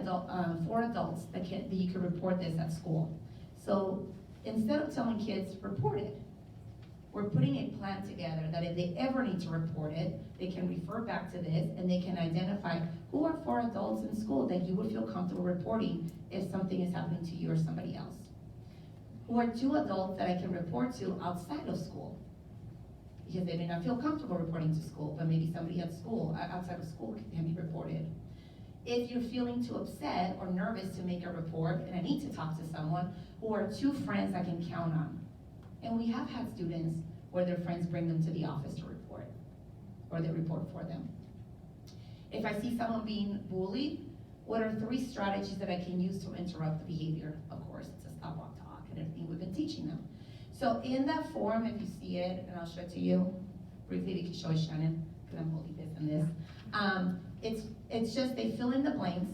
4 adults that you can report this at school. So instead of telling kids, report it, we're putting a plan together that if they ever need to report it, they can refer back to this and they can identify who are 4 adults in school that you would feel comfortable reporting if something is happening to you or somebody else. Who are 2 adults that I can report to outside of school, because they may not feel comfortable reporting to school, but maybe somebody at school, outside of school can be reported. If you're feeling too upset or nervous to make a report and I need to talk to someone, who are 2 friends I can count on. And we have had students where their friends bring them to the office to report, or they report for them. If I see someone being bullied, what are 3 strategies that I can use to interrupt the behavior? Of course, it's a stop, walk, talk, and everything we've been teaching them. So in that form, if you see it, and I'll show it to you, briefly we can show it, Shannon, because I'm holding this and this. It's just, they fill in the blanks.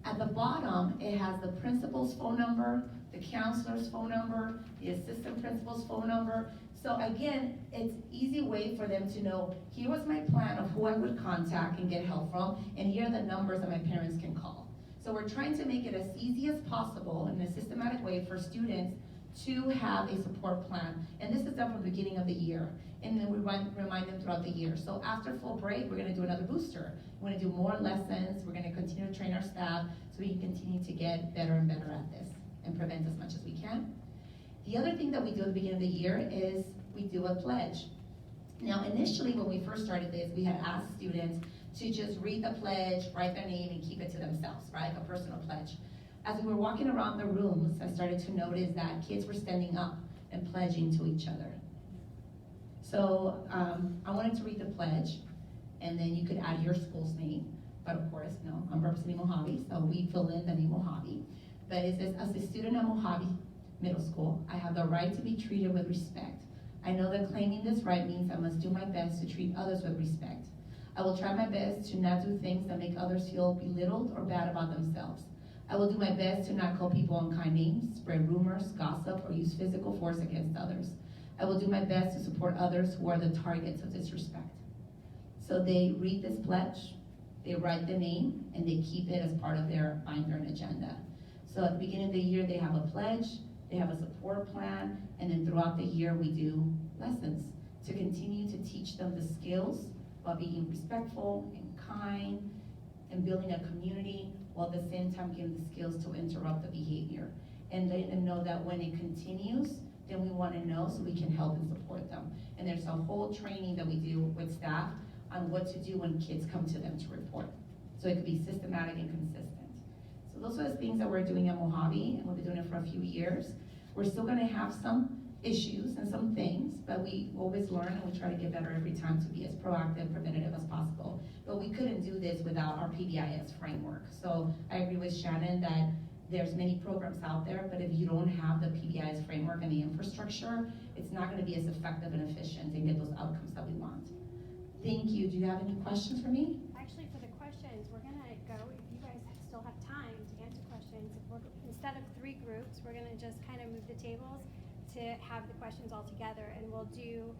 At the bottom, it has the principal's phone number, the counselor's phone number, the assistant principal's phone number. So again, it's easy way for them to know, here was my plan of who I would contact and get help from, and here are the numbers that my parents can call. So we're trying to make it as easy as possible in a systematic way for students to have a support plan. And this is done from the beginning of the year. And then we remind them throughout the year. So after fall break, we're gonna do another booster. We're gonna do more lessons. We're gonna continue to train our staff so we can continue to get better and better at this and prevent as much as we can. The other thing that we do at the beginning of the year is we do a pledge. Now, initially, when we first started this, we had asked students to just read the pledge, write their name, and keep it to themselves, right? A personal pledge. As we were walking around the rooms, I started to notice that kids were standing up and pledging to each other. So I wanted to read the pledge, and then you could add your school's name. But of course, no, I'm representing Mojave, so we fill in the name Mojave. But it says, as a student at Mojave Middle School, I have the right to be treated with respect. I know that claiming this right means I must do my best to treat others with respect. I will try my best to not do things that make others feel belittled or bad about themselves. I will do my best to not call people unkind names, spread rumors, gossip, or use physical force against others. I will do my best to support others who are the targets of disrespect. So they read this pledge, they write the name, and they keep it as part of their binder and agenda. So at the beginning of the year, they have a pledge, they have a support plan, and then throughout the year, we do lessons to continue to teach them the skills while being respectful and kind and building a community, while at the same time giving the skills to interrupt the behavior. And letting them know that when it continues, then we want to know so we can help and support them. And there's a whole training that we do with staff on what to do when kids come to them to report. So it could be systematic and consistent. So those are the things that we're doing at Mojave, and we'll be doing it for a few years. We're still gonna have some issues and some things, but we always learn and we try to get better every time to be as proactive, preventative as possible. But we couldn't do this without our PBIS framework. So I agree with Shannon that there's many programs out there, but if you don't have the PBIS framework and the infrastructure, it's not gonna be as effective and efficient and get those outcomes that we want. Thank you. Do you have any questions for me? Actually, for the questions, we're gonna go, if you guys still have time to answer questions, instead of 3 groups, we're gonna just kind of move the tables to have the questions all together, and we'll do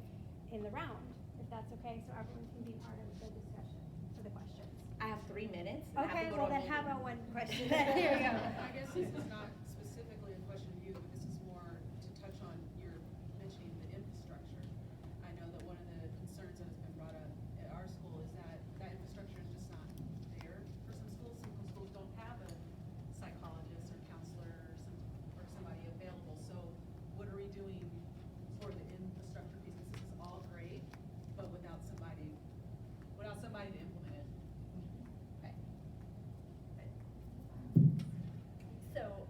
in the round, if that's okay, so everyone can be part of the discussion for the questions. I have 3 minutes. and I have to Okay, go well to a then how meeting. about one question? Here we go. I guess this is not specifically a question to you, but this is more to touch on your mentioning the infrastructure. I know that one of the concerns that has been brought up at our school is that that infrastructure is just not there for some schools. Some schools don't have a psychologist or counselor or somebody available. So what are we doing for the infrastructure piece? This is all great, but without somebody to implement it. Okay. So,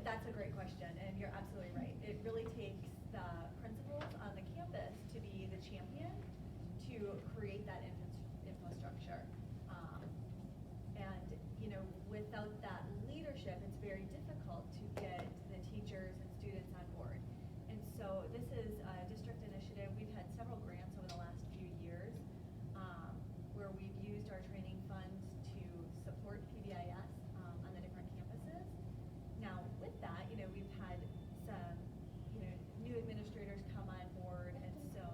that's a great question, and you're absolutely right. It really takes the principals on the campus to be the champion to create that infrastructure. And, you know, without that leadership, it's very difficult to get the teachers and students on board. And so this is a district initiative. We've had several grants over the last few years where we've used our training funds to support PBIS on the different campuses. Now, with that, you know, we've had some, you know, new administrators come on board, and so,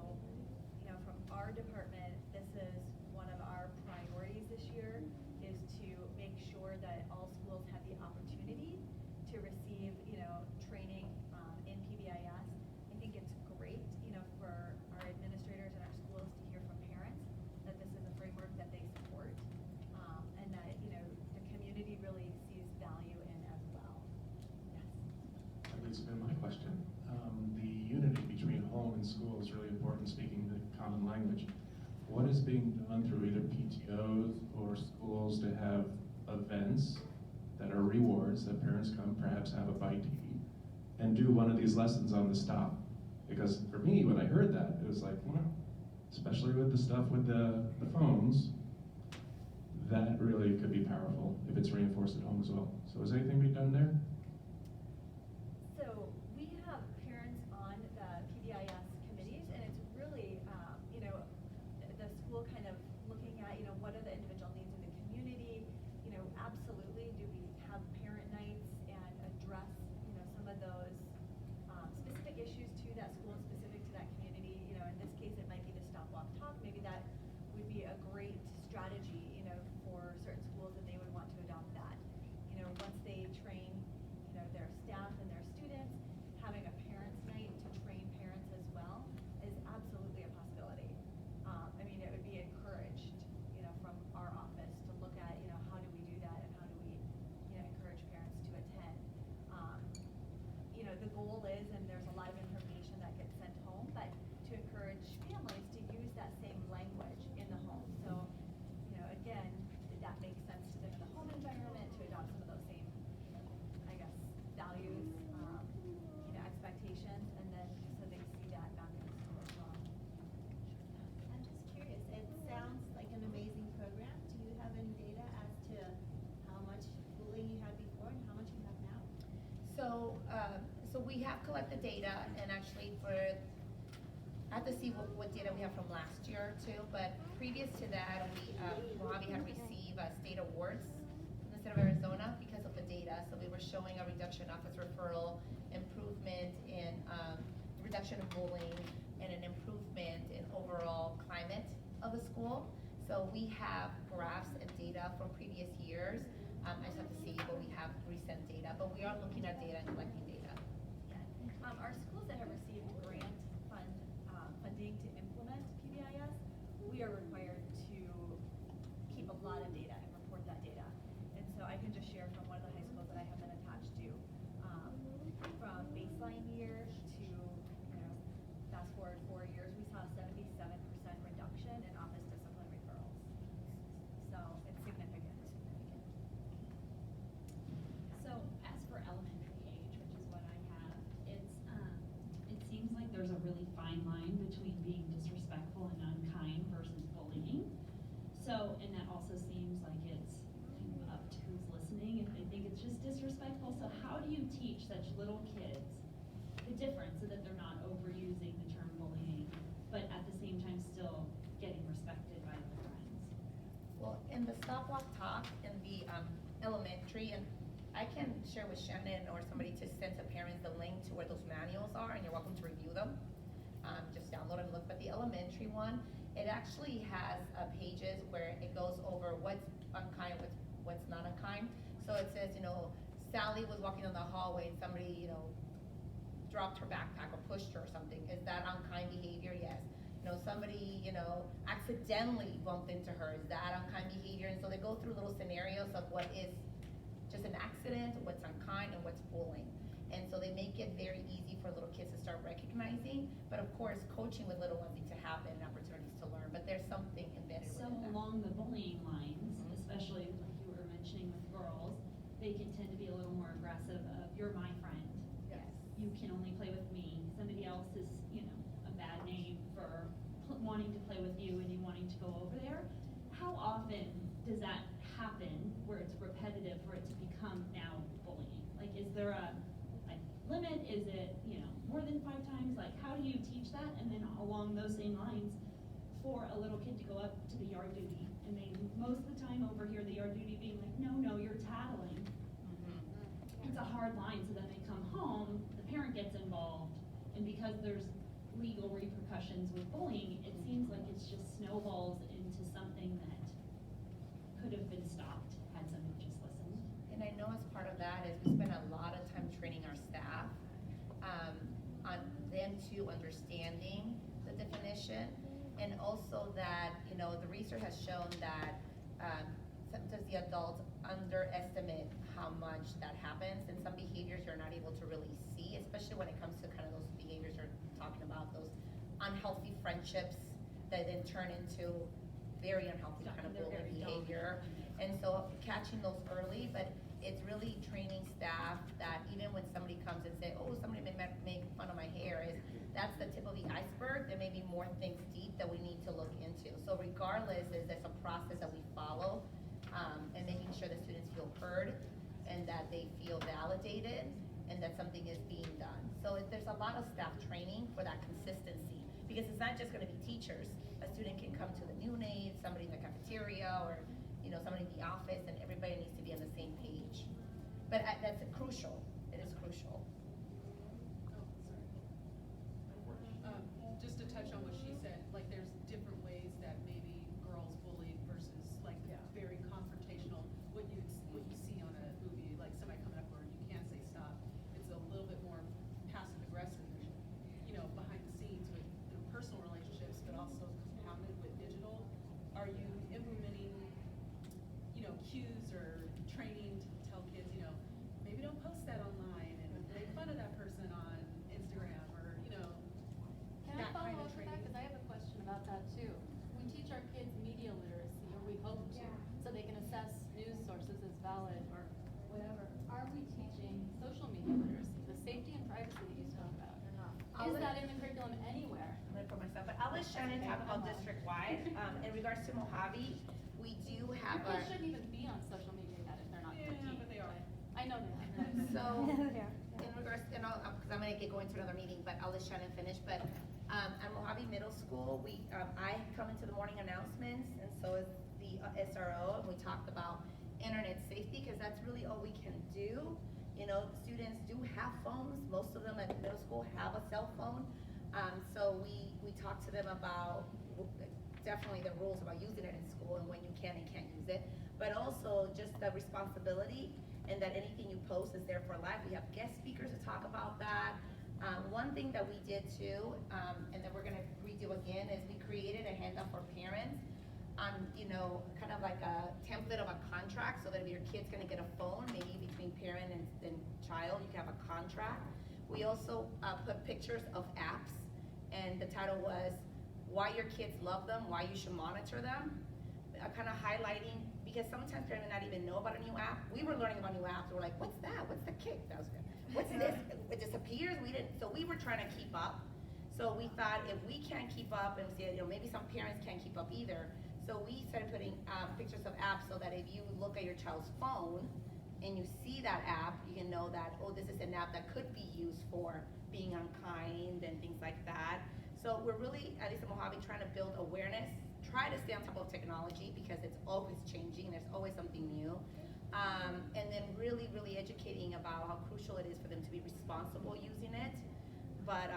you know, from our department, this is one of our priorities this year, is to make sure that all schools have the opportunity to receive, you know, training in PBIS. I think it's great, you know, for our administrators and our schools to hear from parents that this is a framework that they support, and that, you know, the community really sees value in as well. Yes. That leads to my question. The unity between home and school is really important, speaking the common language. What is being done through either PTOs or schools to have events that are rewards, that parents come, perhaps have a bite to eat, and do one of these lessons on the stop? Because for me, when I heard that, it was like, well, especially with the stuff with the phones, that really could be powerful if it's reinforced at home as well. So is anything being done there? So we have parents on the PBIS committees, and it's really, the school kind of looking at, what are the individual needs in the community? Absolutely, do we have parent nights and address, some of those specific issues to that school and specific to that community? In this case, it might be the stop, walk, talk. Maybe that would be a great strategy, for certain schools that they would want to adopt that. Once they train, their staff and their students, having a parents' night to train parents as well is absolutely a possibility. It would be encouraged, from our office to look at, how do we do that and how do we, encourage parents to attend. The goal is, and there's a lot of information that gets sent home, but to encourage families to use that same language in the home. So, again, that makes sense to them in the home environment to adopt some of those same, values, expectations, and then so they see that back in the school as well. I'm just curious, it sounds like an amazing program. Do you have any data as to how much bullying you had before and how much you have now? So we have collected data, and actually I have to see what data we have from last year too, but previous to that, Mojave had received state awards from the state of Arizona because of the data. So we were showing a reduction in office referral, improvement in reduction of bullying, and an improvement in overall climate of the school. So we have graphs and data from previous years. I just have to see what we have recent data, but we are looking at data and collecting data. Our schools that have received grant funding to implement PBIS, we are required to keep a lot of data and report that data. And so I can just share from one of the high schools that I have been attached to, from baseline year to, fast forward 4 years, we saw a 77% reduction in office discipline referrals. So it's significant. So as for elementary age, which is what I have, it seems like there's a really fine line between being disrespectful and unkind versus bullying. So, and that also seems like it's up to who's listening if they think it's just disrespectful. So how do you teach such little kids the difference so that they're not overusing the term bullying, but at the same time still getting respected by their friends? Well, in the stop, walk, talk in the elementary, and I can share with Shannon or somebody to send to parents the link to where those manuals are, and you're welcome to review them. Just download and look. But the elementary one, it actually has pages where it goes over what's unkind, what's not unkind. So it says, Sally was walking down the hallway and somebody, dropped her backpack or pushed her or something. Is that unkind behavior? Yes. Somebody, accidentally bumped into her. Is that unkind behavior? And so they go through little scenarios of what is just an accident, what's unkind, and what's bullying. And so they make it very easy for little kids to start recognizing. But of course, coaching with little ones need to happen and opportunities to learn. But there's something embedded So within that. along the bullying lines, especially like you were mentioning with girls, they can tend to be a little more aggressive of, you're my friend. Yes. You can only play with me. Somebody else is, a bad name for wanting to play with you and you wanting to go over there. How often does that happen where it's repetitive for it to become now bullying? Like, is there a limit? Is it, more than 5 times? Like, how do you teach that? And then along those same lines, for a little kid to go up to the yard duty, and they most of the time overhear the yard duty being like, no, you're tattling. It's a hard line, so then they come home, the parent gets involved, and because there's legal repercussions with bullying, it seems like it's just snowballs into something that could have been stopped had someone just listened. And I know as part of that is we spend a lot of time training our staff on them to understanding the definition, and also that, the research has shown that sometimes the adults underestimate how much that happens, and some behaviors you're not able to really see, especially when it comes to kind of those behaviors you're talking about, those unhealthy friendships that then turn into very unhealthy kind of bullying behavior. And so catching those early, but it's really training staff that even when somebody comes and say, oh, somebody make fun of my hair, that's the tip of the iceberg. There may be more things deep that we need to look into. So regardless, there's a process that we follow and making sure the students feel heard and that they feel validated and that something is being done. So there's a lot of staff training for that consistency, because it's not just gonna be teachers. A student can come to the neonate, somebody in the cafeteria, or somebody in the office, and everybody needs to be on the same page. But that's crucial, it is crucial. Just to touch on what she said, like there's different ways that maybe girls bullied versus like very confrontational. What you see on a movie, like somebody coming up where you can't say stop. It's a little bit more passive aggressive, behind the scenes with personal relationships, but also compounded with digital. Are you implementing, cues or training to tell kids, maybe don't post that online and make fun of that person on Instagram, or Can I follow up with that? Because I have a question about that too. We teach our kids media literacy, or we hope to, so they can assess news sources as valid or whatever. Are we teaching social media literacy, the safety and privacy that you spoke about, or not? Is that in the curriculum anywhere? I'm gonna put myself, but I'll let Shannon talk about district-wide. In regards to Mojave, we do have Your kids shouldn't even be on social media yet if they're not 13. but they are. I know they are. So, in regards, because I'm gonna get going to another meeting, but I'll let Shannon finish. But at Mojave Middle School, I come into the morning announcements, and so is the SRO, and we talked about internet safety, because that's really all we can do. Students do have phones. Most of them at middle school have a cell phone. So we talk to them about definitely the rules about using it in school and when you can and can't use it, but also just the responsibility and that anything you post is there for life. We have guest speakers to talk about that. One thing that we did too, and that we're gonna redo again, is we created a handout for parents on, kind of like a template of a contract, so that if your kid's gonna get a phone, maybe between parent and child, you can have a contract. We also put pictures of apps, and the title was, why your kids love them, why you should monitor them. Kind of highlighting, because sometimes parents may not even know about a new app. We were learning about new apps, we're like, what's that? What's the kick? That was good. What's this? It disappears, so we were trying to keep up. So we thought if we can't keep up, and maybe some parents can't keep up either. So we started putting pictures of apps, so that if you look at your child's phone and you see that app, you can know that, oh, this is an app that could be used for being unkind and things like that. So we're really, at least in Mojave, trying to build awareness, try to stay on top of technology, because it's always changing, there's always something new. And then really, really educating about how crucial it is for them to be responsible using it. But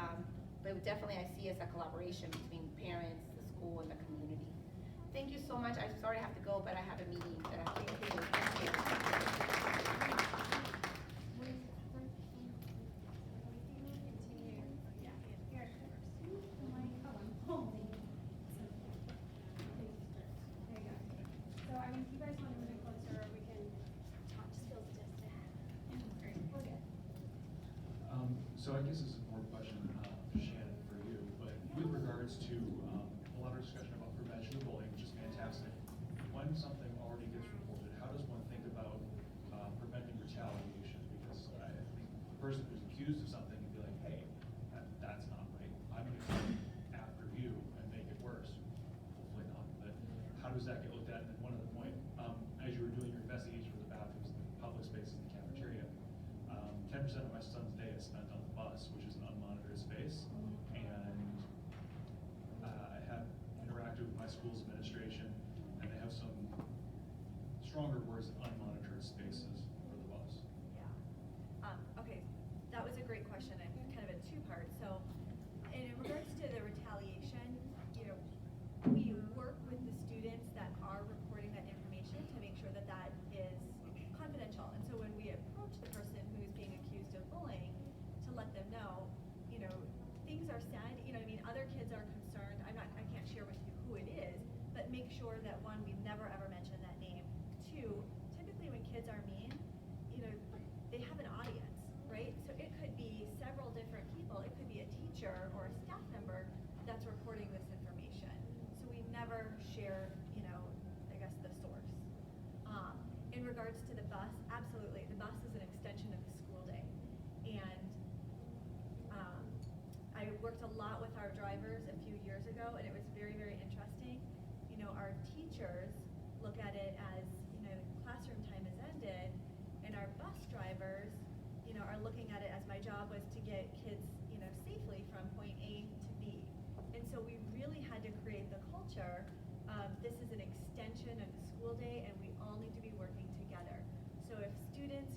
definitely I see it as a collaboration between parents, the school, and the community. Thank you so much. I'm sorry I have to go, but I have a meeting that I have to do. Thank you. If you guys want to move in closer, we can talk, just feels distant. Great, we're good. So I guess this is more question, Shannon, for you, but with regards to a lot of discussion about prevention of bullying, which is fantastic. When something already gets reported, how does one think about preventing retaliation? Because I think the person who's accused of something can be like, hey, that's not right. I'm going to come after you and make it worse. Hopefully not, but how does that get looked at? And one other point, as you were doing your investigation for the bathrooms, the public spaces, in the cafeteria, 10% of my son's day is spent on the bus, which is an unmonitored space, and I have interacted with my school's administration, and they have some stronger words than unmonitored spaces for the bus. Yeah. Okay, that was a great question, and kind of in two parts. So, in regards to the retaliation, we work with the students that are reporting that information to make sure that that is confidential. And so when we approach the person who's being accused of bullying, to let them know, things are said, other kids are concerned. I can't share with you who it is, but make sure that one, we never ever mention that name. Two, typically when kids are mean, they have an audience, right? So it could be several different people. It could be a teacher or a staff member that's reporting this information. So we never share, I guess the source. In regards to the bus, absolutely, the bus is an extension of the school day. And I worked a lot with our drivers a few years ago, and it was very, very interesting. Our teachers look at it as, suspended, and our bus drivers, are looking at it as my job was to get kids, safely from point A to B. And so we really had to create the culture of this is an extension of the school day, and we all need to be working together. So if students,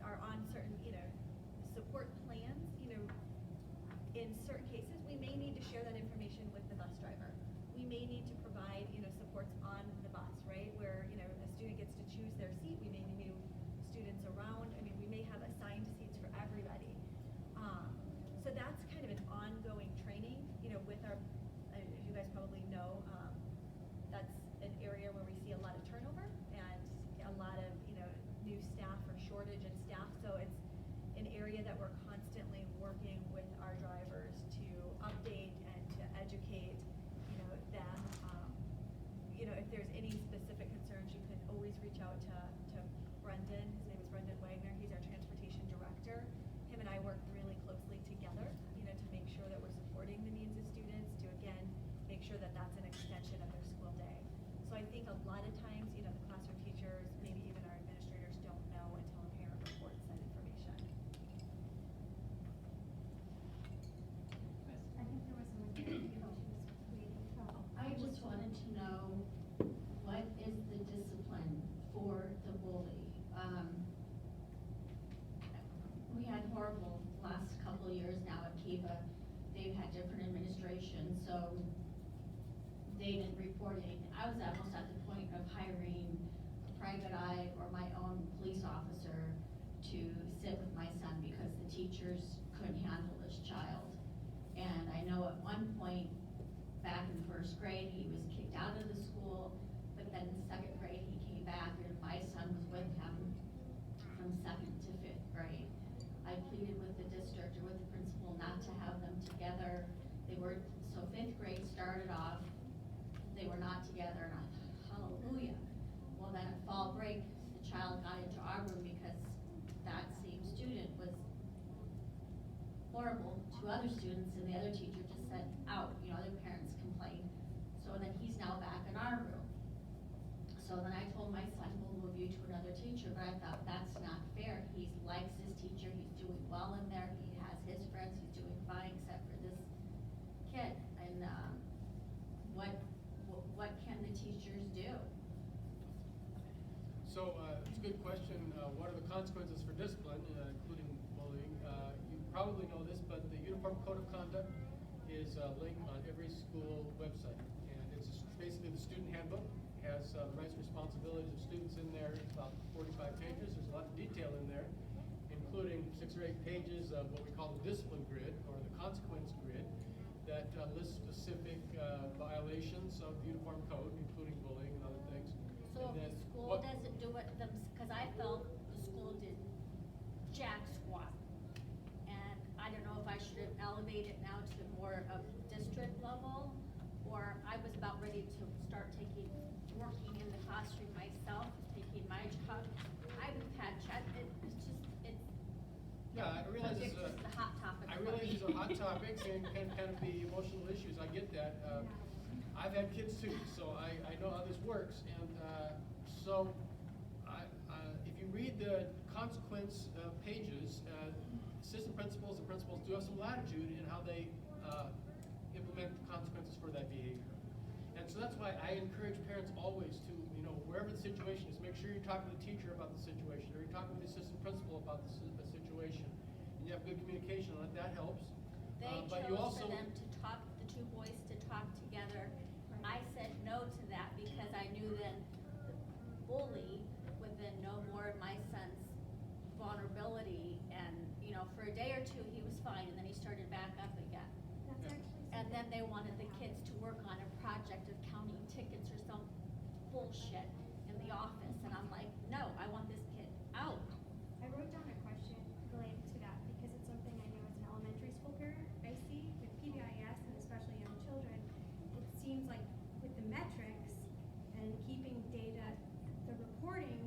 are on certain, support plans, in certain cases, we may need to share that information with the bus driver. We may need to provide, supports on the bus, right? Where, a student gets to choose their seat. We may move students around. I mean, we may have assigned seats for everybody. So that's kind of an ongoing training, with our, as you guys probably know, that's an area where we see a lot of turnover and a lot of, new staff or shortage in staff. So it's an area that we're constantly working with our drivers to update and to educate, them. If there's any specific concerns, you can always reach out to Brendan. His name is Brendan Wagner. He's our transportation director. Him and I work really closely together, to make sure that we're supporting the needs of students, to again, make sure that that's an extension of their school day. So I think a lot of times, the classroom teachers, maybe even our administrators don't know until a parent reports that information. I think there was someone here, she was waiting. I just wanted to know, what is the discipline for the bully? We had horrible last couple of years now at Kiva. They've had different administrations, so they didn't report anything. I was almost at the point of hiring a private eye or my own police officer to sit with my son because the teachers couldn't handle this child. And I know at one point, back in first grade, he was kicked out of the school, but then in second grade, he came back and my son was with him from second to fifth grade. I pleaded with the district or with the principal not to have them together. They were, so fifth grade started off, they were not together, and I thought, hallelujah. Well, then at fall break, the child got into our room because that same student was horrible to other students, and the other teacher just said, out, other parents complained. So then he's now back in our room. So then I told my son, we'll move you to another teacher, but I thought, that's not fair. He likes his teacher, he's doing well in there, he has his friends, he's doing fine, except for this kid. And, what can the teachers do? So, it's a good question. What are the consequences for discipline, including bullying? You probably know this, but the Uniform Code of Conduct is linked on every school website. And it's basically the student handbook. It has the rights and responsibilities of students in there. It's about 45 pages. There's a lot of detail in there, including 6 or 8 pages of what we call the discipline grid, or the consequence grid, that lists specific violations of the Uniform Code, including bullying and other things. So And if then the school what- doesn't do it, because I felt the school did jack squat. And I don't know if I should have elevated now to more of district level, or I was about ready to start working in the classroom myself, taking my job. I've had Yeah, I realize it's it's a hot topic. I for realize me. these are hot topics and can kind of be emotional issues. I get that. I've had kids too, so I know how this works. And so if you read the consequence pages, assistant principals and principals do have some latitude in how they implement the consequences for that behavior. And so that's why I encourage parents always to, wherever the situation is, make sure you're talking to the teacher about the situation, or you're talking to the assistant principal about the situation. And you have good communication on it, that helps. They But you chose also, for them to talk, the two boys to talk together. I said no to that because I knew then the bully would then know more of my son's vulnerability, and, for a day or two he was fine, and then he started back up again. That's actually And then they wanted the kids to work on a project of counting tickets or some bullshit in the office, and I'm like, no, I want this kid out. I wrote down a question related to that because it's something I know as an elementary school parent I see with PBIS and especially young children. It seems like with the metrics and keeping data, the reporting,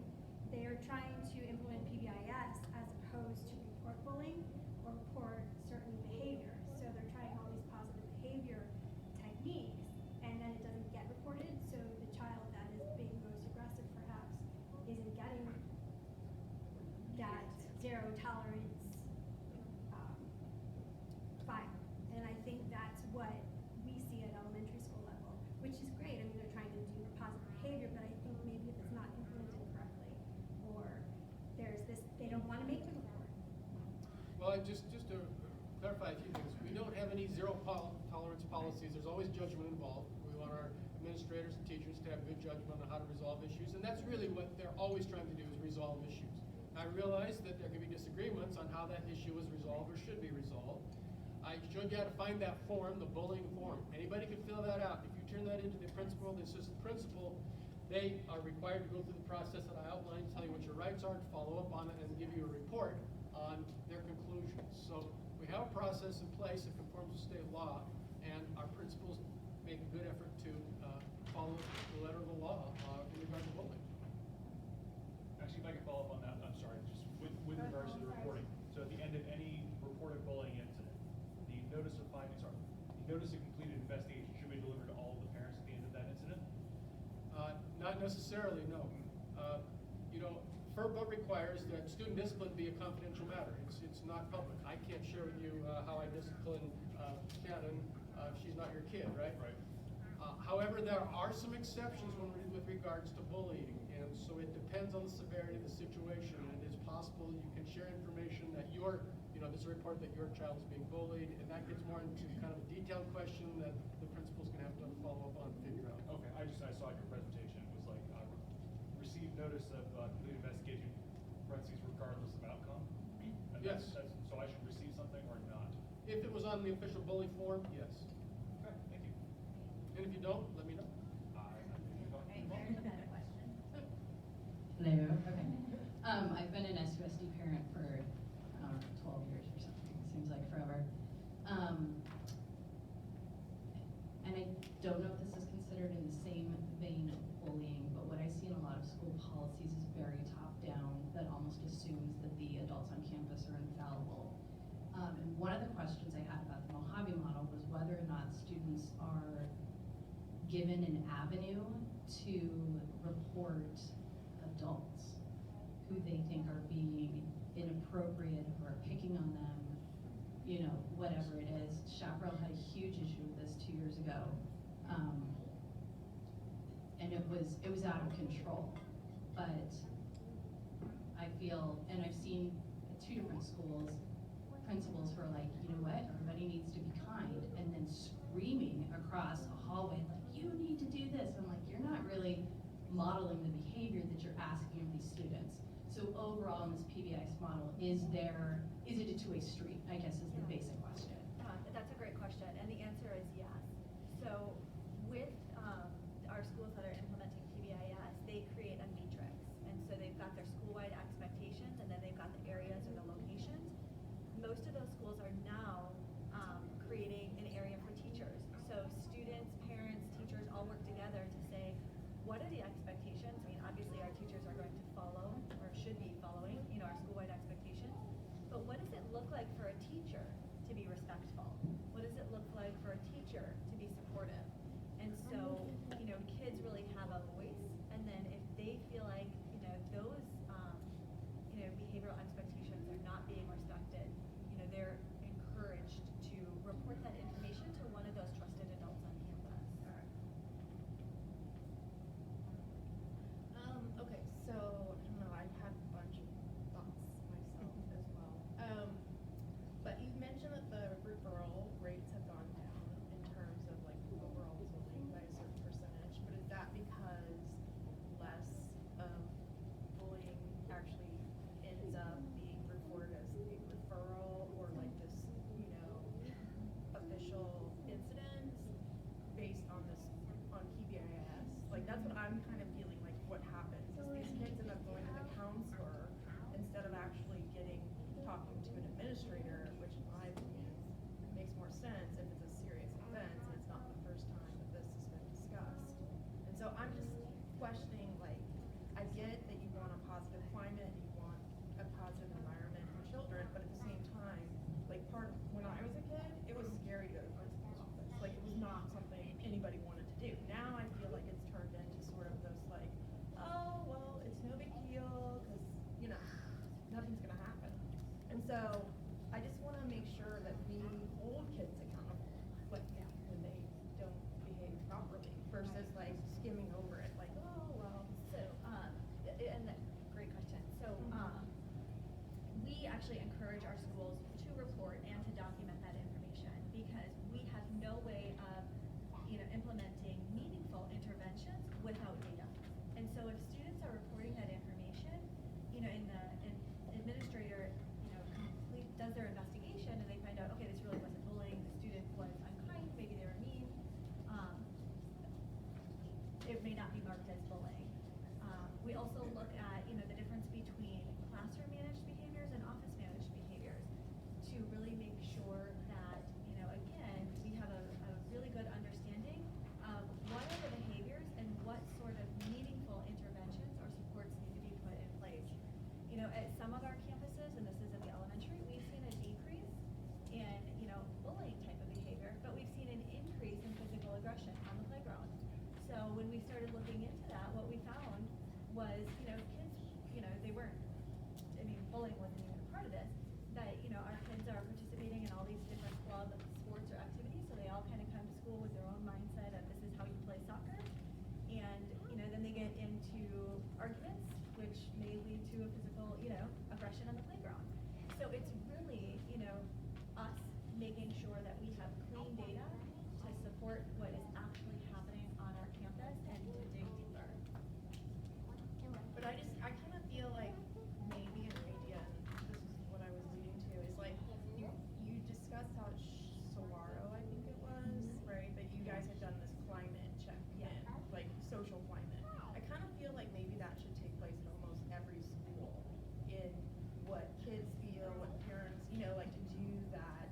they are trying to implement PBIS as opposed to report bullying or report certain behavior. So they're trying all these positive behavior techniques, and then it doesn't get reported. So the child that is being most aggressive perhaps Well, just to clarify a few things, we don't have any tolerance policies. There's always judgment involved. We want our administrators and teachers to have good judgment on how to resolve issues, and that's really what they're always trying to do, is resolve issues. I realize that there can be disagreements on how that issue was resolved or should be resolved. I showed you how to find that form, the bullying form. Anybody can fill that out. If you turn that into the principal, the assistant principal, they are required to go through the process that I outlined, tell you what your rights are, to follow up on it, and give you a report on their conclusions. So we have a process in place that conforms to state law, and our principals make a good effort to follow the letter of the law in regard to bullying. Actually, if I can follow up on that, I'm sorry, just with regards to the reporting. So at the end of any reported bullying incident, the notice of findings, or the notice of completed investigation should be delivered to all of the parents at the end of that incident? Not necessarily, no. FERPA requires that student discipline be a confidential matter. It's not public. I can't share with you how I discipline Shannon if she's not your kid, right? Right. However, there are some exceptions with regards to bullying, and so it depends on the severity of the situation. And it's possible you can share information that there's a report that your child is being bullied, and that gets more into kind of a detailed question that the principal's going to have to follow up on and figure out. Okay, I saw your presentation. It was like, received notice of complete investigation, parentheses, regardless of outcome? And Yes. So I should receive something or not? If it was on the official bully form, yes. Okay, thank you. And if you don't, let me know. Hello, okay. I've been an SUSD parent for, I don't know, 12 years or something, seems like forever. And I don't know if this is considered in the same vein of bullying, but what I see in a lot of school policies is very top-down, that almost assumes that the adults on campus are infallible. And one of the questions I had about the Mojave model was whether or not students are given an avenue to report adults who they think are being inappropriate or picking on them, whatever it is. Chaparral had a huge issue with this 2 years ago. And it was out of control. But I feel, and I've seen at 2 different schools, principals who are like, you know what, everybody needs to be kind, and then screaming across a hallway, like, you need to do this. I'm like, you're not really modeling the behavior that you're asking of these students. So overall in this PBIS model, is it a two-way street, I guess is the basic question. That's a great question, and the answer is yes. So with our schools that are implementing PBIS, they create a matrix. And so they've got their school-wide expectations, and then they've got the areas or the locations. Most of those schools are now creating an area for teachers. So students, parents, teachers all work together to say, what are the expectations? I mean, obviously our teachers are going to follow, or should be following, our school-wide expectations. But what does it look like for a teacher to be respectful? What does it look like for a teacher to be supportive? And so, kids really have a voice. And then if they feel like, those, behavioral expectations are not being respected, they're encouraged to report that information to one of those trusted adults on campus. Okay, so, I don't know, I've had a bunch of thoughts myself as well. But you mentioned that the referral rates have gone down in terms out, okay, this really wasn't bullying, the student was unkind, maybe they were mean, it may not be marked as bullying. We also look at, the difference between classroom managed behaviors and office managed behaviors to really make sure that, again, we have a really good understanding of what are the behaviors and what sort of meaningful interventions or supports need to be put in place. At some of our campuses, and this is at the elementary, we've seen a decrease in, bullying type of behavior, but we've seen an increase in physical aggression on the playground. So when we started looking into that, what we found was, kids, they weren't, bullying wasn't even a part of this, but, our kids are participating in all these different club sports or activities, so they all kind of come to school with their own mindset of this is how you play soccer. And, then they get into arguments, which may lead to a physical, aggression on the playground. So it's really, us making sure that we have clean data to support what is actually happening on our campus and to dig deeper. But I kind of feel like maybe an idea, and this is what I was leading to, is like, you discussed how Saguaro, I think it was, right? That you guys had done this climate check-in, like social climate. I kind of feel like maybe that should take place at almost every school in what kids feel, what parents, like to do that,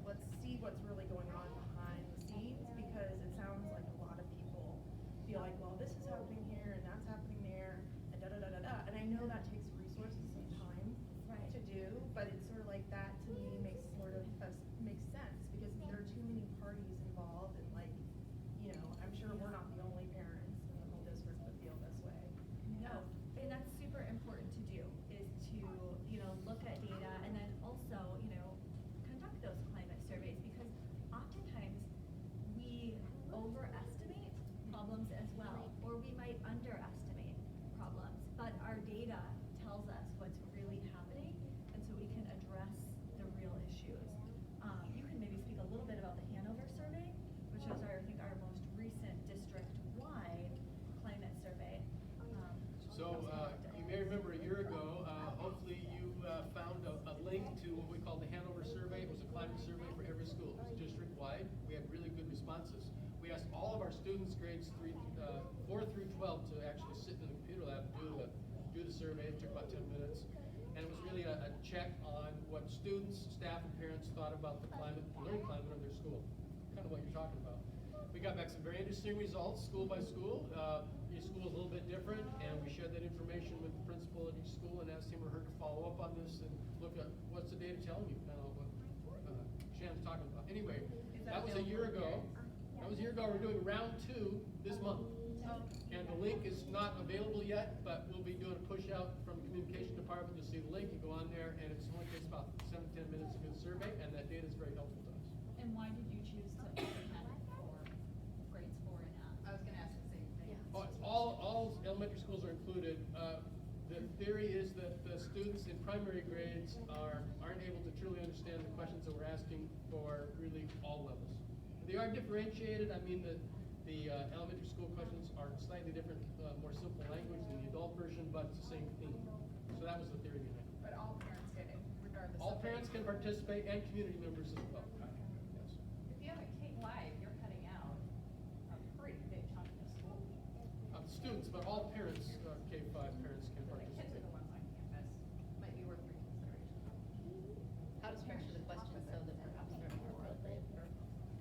let's see what's really going on behind the scenes, because it sounds like a lot of people feel like, well, this is happening here and that's happening there, and da-da-da-da-da. And I know that takes resources and time to do, but it's sort of like that to me makes sense, because there are too many parties involved, and like, I'm sure we're not the only parents in the whole district that feel this way. No, and that's super important to do, is to, look at data and then also, conduct those climate surveys, because oftentimes we overestimate problems as well, or we might underestimate problems, but our data tells us what's really happening, and so we can address the real issues. You can maybe speak a little bit about the Hanover survey, which is I think our most recent district-wide climate survey. So you may remember a year ago, hopefully you found a link to what we call the Hanover survey. It was a climate survey for every school. It was district-wide. We had really good responses. We asked all of our students, grades 4 through 12, to actually sit in the computer lab and do the survey. It took about 10 minutes. And it was really a check on what students, staff, and parents thought about the learning climate of their school. Kind of what you're talking about. We got back some very interesting results, school by school. Each school is a little bit different, and we shared that information with the principal at each school and asked him or her to follow up on this and look at what's the data telling you, kind of what Shannon's talking about. Anyway, that was a year ago. That was a year ago. We're doing round 2 this month. And the link is not available yet, but we'll be doing a push out from the communication department. You'll see the link. You go on there, and it only takes about 7 to 10 minutes to do the survey, and that data is very helpful to us. And why did you choose to implement it for grades 4 and up? I was gonna ask the same thing. All elementary schools are included. The theory is that the students in primary grades aren't able to truly understand the questions that we're asking for really all levels. They are differentiated. I mean, the elementary school questions are slightly different, more simple language than the adult version, but it's the same theme. So that was the theory behind it. But all parents get it, regardless All of parents can participate, and community members as well. Yes. If you have a K live, you're cutting out a pretty big chunk of the school. Students, but all parents, K-5 parents can So the kids participate. are the ones on campus, might be worth reconsideration. How to structure the questions so that perhaps they're more appropriate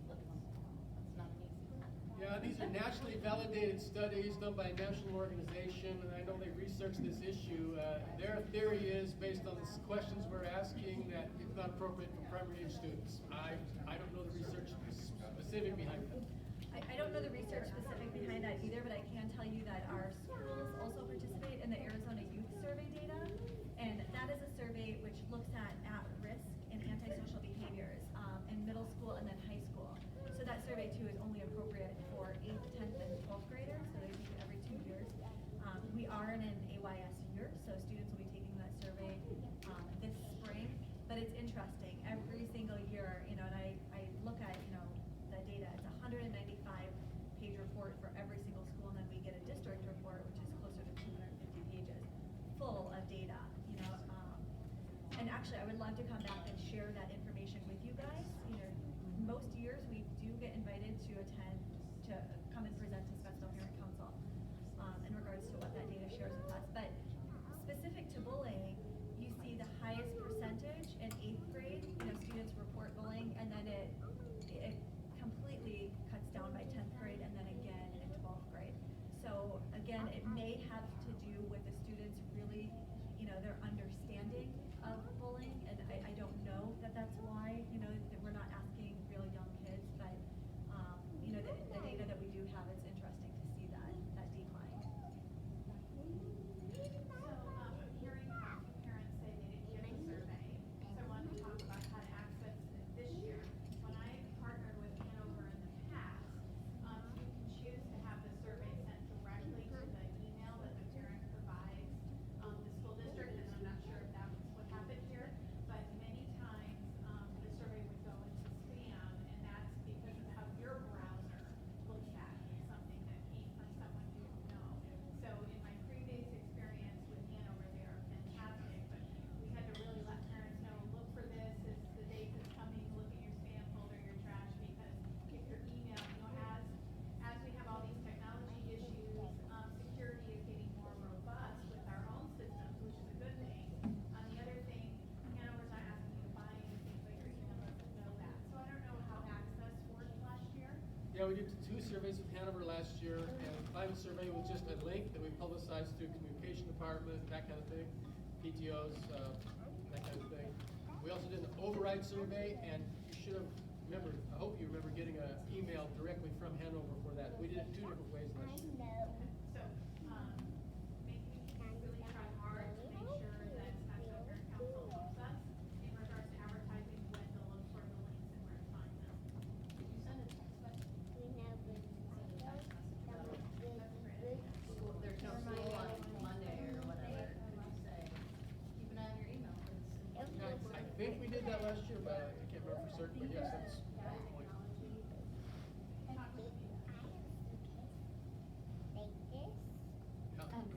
for it's not an easy. Yeah, these are nationally validated studies done by a national organization, and I know they researched this issue. Their theory is, based on the questions we're asking, that it's not appropriate for primary age students. I don't know the research specific behind that. I don't know the research specific behind that either, but I can tell you that our schools also participate in the Arizona Youth Survey data, and that is a survey which looks at risk and antisocial behaviors in middle school and then high school. So that survey too is only appropriate for 8th, 10th, and 12th graders, so they take it every 2 years. We are in an AYS year, so students will be taking that survey this spring, but it's interesting. Every single year, and I look at, the data, it's a 195-page report for every single school, and then we get a district report, which is closer to 250 pages, full of data, and actually I would love to come back and share that information information with you guys. You know, most years we do get invited to attend, to come and present to Scottsdale Parent Council in regards to what that data shares with us. But specific to bullying, you see the highest percentage in 8th grade, you know, students report bullying, and then it completely cuts down by 10th grade and then again in 12th grade. So again, it may have to do with the students really, you know, their understanding of bullying, and I don't know that that's why, you know, that we're not asking really young kids, but you know, the data that we do have, it's interesting to see that decline. So, I'm hearing a few parents say they didn't get the survey, so I wanted to talk about how to access it this year. When I partnered with Hanover in the past, you can choose to have the survey sent directly to the email that the parent provides, the school district, and I'm not sure if that was what happened here, but many times, the survey would go into spam, and that's because of how your browser looks at something that came from someone you don't know. So in my previous experience with Hanover, they are fantastic, but we had to really let parents know, look for this, it's the date that's coming, look in your spam folder, your trash, because if your email, you know, as we have all these technology issues, security is getting more robust with our own systems, which is a good thing. The other thing, Hanover's not asking you to buy anything, but your email doesn't know that. So I don't know how access worked last year. Yeah, we did 2 surveys with Hanover last year, and the climate survey was just a link that we publicized through communication department, that kind of thing, PTOs, that kind of thing. We also did an override survey, and you should have remembered, I hope you remember getting an email directly from Hanover for that. We did it 2 different ways last year. So, maybe we can really try hard to make sure that Scottsdale Parent Council helps us in regards to advertising, when to look for the links and where to find them. Did you send a text message? School, there's no school on Monday or whatever, could you say, keep an eye on your email, I think we did that last year, but I can't remember for certain, but yes, that's a good point.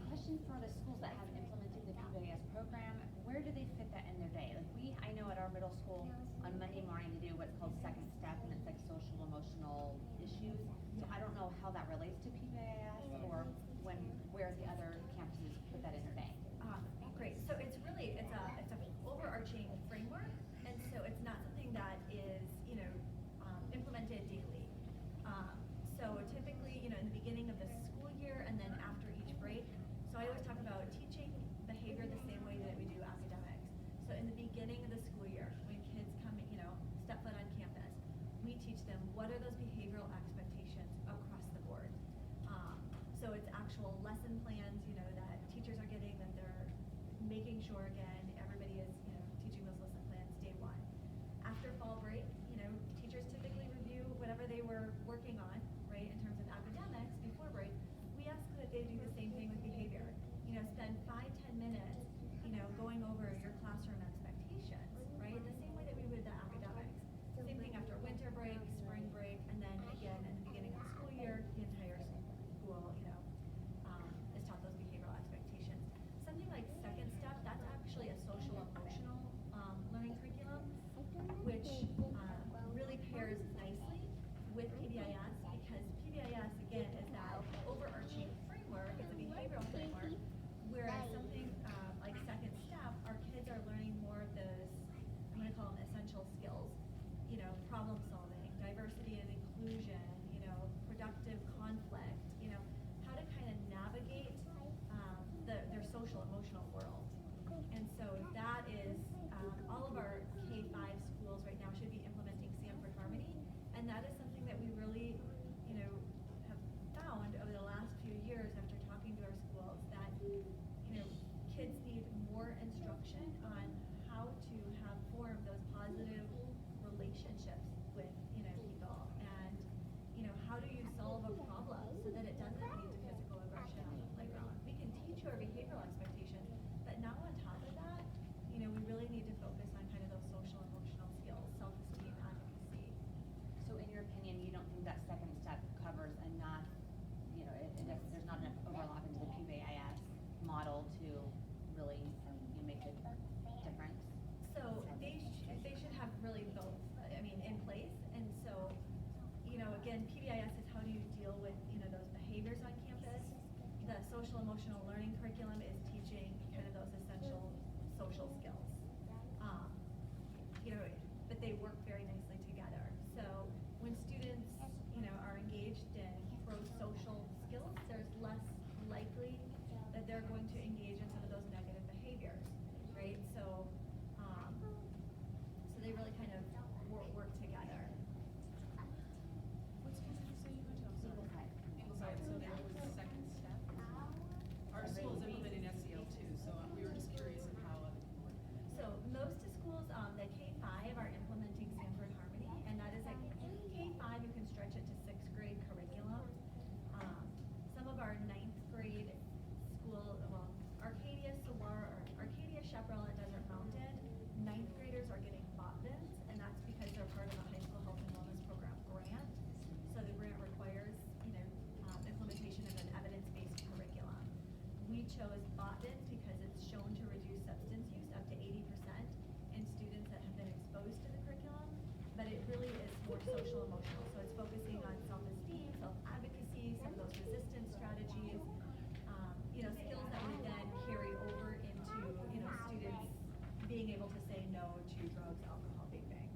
Question for the schools that have implemented the PBIS program, where do they fit that in their day? Like I know at our middle school, on Monday morning, they do what's called second step, and it's like social emotional issues. So I don't know how that relates to PBIS, or where's the other campuses put that in their day? Great, so it's really, it's a overarching framework, and so it's not something that is, you know, implemented daily. So typically, you know, in the beginning of the school year and then after each break, so I always talk about teaching behavior the same way that we do academics. So in the beginning of the school year, when kids come, you know, step foot on campus, we teach them what are those behavioral expectations across the board. So it's actual lesson plans, you know, that teachers are getting, that they're making sure, again, everybody is, you know, teaching those lesson plans day 1. After fall break, you know, teachers typically review whatever they were working on, right, in terms of academics before break. We ask that they do the same thing with behavior. You know, spend 5-10 minutes, you know, going over your classroom expectations, right, the same way that we would the academics. Same thing after winter break, spring break, and then again in the beginning of the school year, the entire school, you know, is taught those behavioral expectations. Something like second step, that's actually a social emotional learning curriculum, which really pairs nicely with PBIS, because PBIS, again, is that overarching framework, it's a behavioral framework, whereas something like second step, our kids are learning more of those, I'm going to call them essential skills, you know, problem solving, diversity and inclusion, you know, productive conflict, you know, how to kind of navigate their social emotional world. And so that is, all of our K-5 schools right now should be implementing Sanford Harmony, and that is something that we really, you know, have found over the last few years after talking to our schools, that, you know, kids need more instruction on how to form those positive relationships with, you know, people. And, emotional learning curriculum is teaching kind of those essential social skills. You know, but they work very nicely together. So when students, you know, are engaged in pro-social skills, there's less likely that they're going to engage in some of those negative behaviors, right? So, so they really kind of work together. What school did you say you went to? I'm sorry. Ingleside, so that was the second step? Our school is implementing SEL too, so we were just curious of how other people work. So most schools, the K-5 are implementing Sanford Harmony, and that is a K-5, you can stretch it to 6th grade curriculum. Some of our 9th grade school, well, Arcadia, Chaparral, and Desert Mountain, 9th graders are getting BOTVINs, and that's because they're part of a high school health and wellness program grant. So the grant requires, you know, implementation of an evidence-based curriculum. We chose BOTVINs because it's shown to reduce substance use up to 80% in students that have been exposed to the curriculum, but it really is more social emotional. So it's focusing on self-esteem, self-advocacy, some of those resistance strategies, you know, skills that we then carry over into, you know, students being able to say no to drugs, alcohol, vaping.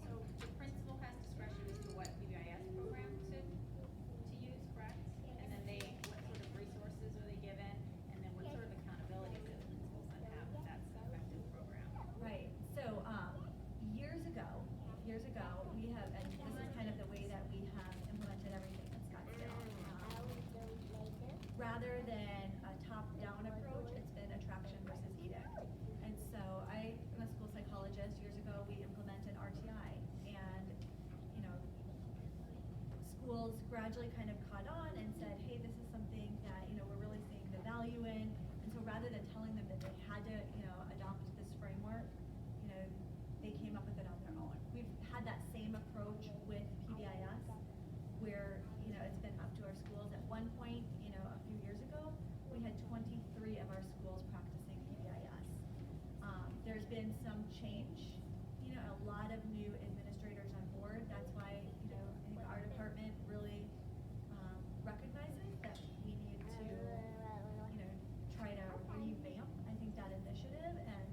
So the principal has discretion as to what PBIS program to use, correct? And then what sort of resources are they given? And then what sort of accountability do the principals then have if that's an effective program? Right, so, years ago, we have, and this is kind of the way that we have implemented everything in Scottsdale. Rather than a top-down approach, it's been attraction versus edict. And so I'm a school psychologist. Years ago, we implemented RTI, and, you know, schools gradually kind of caught on and said, hey, this is something that, you know, we're really seeing the value in. And so rather than telling them that they had to, you know, adopt this framework, you know, they came up with it on their own. We've had that same approach with PBIS, where, you know, it's been up to our schools. At one point, you know, a few years ago, we had 23 of our schools practicing PBIS. There's been some change, you know, a lot of new administrators on board. That's why, you know, I think our department really recognizes that we need to, you know, try to revamp, I think, that initiative and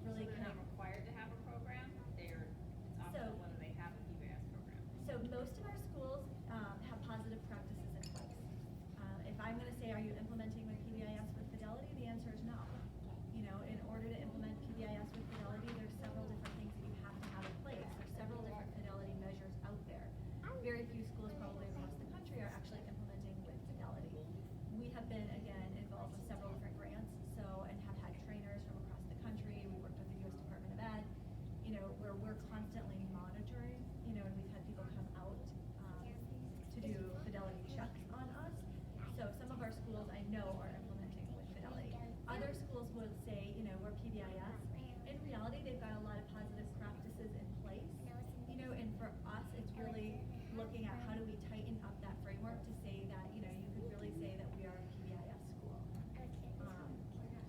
really So they're kind not of required to have a program, it's optional whether they have a PBIS program. So most of our schools have positive practices in place. If I'm gonna say, are you implementing with PBIS with fidelity, the answer is no. You know, in order to implement PBIS with fidelity, there's several different things that you have to have in place. There's several different fidelity measures out there. Very few schools probably across the country are actually implementing with fidelity. We have been, again, involved with several different grants, so, and have had trainers from across the country. We worked with the U.S. Department of Ed, you know, where we're constantly monitoring, you know, and we've had people come out to do fidelity checks on us. So some of our schools I know are implementing with fidelity. Other schools would say, you know, we're PBIS. In reality, they've got a lot of positive practices in place, you know, and for us, it's really looking at how do we tighten up that framework to say that, you know, you could really say that we are a PBIS school.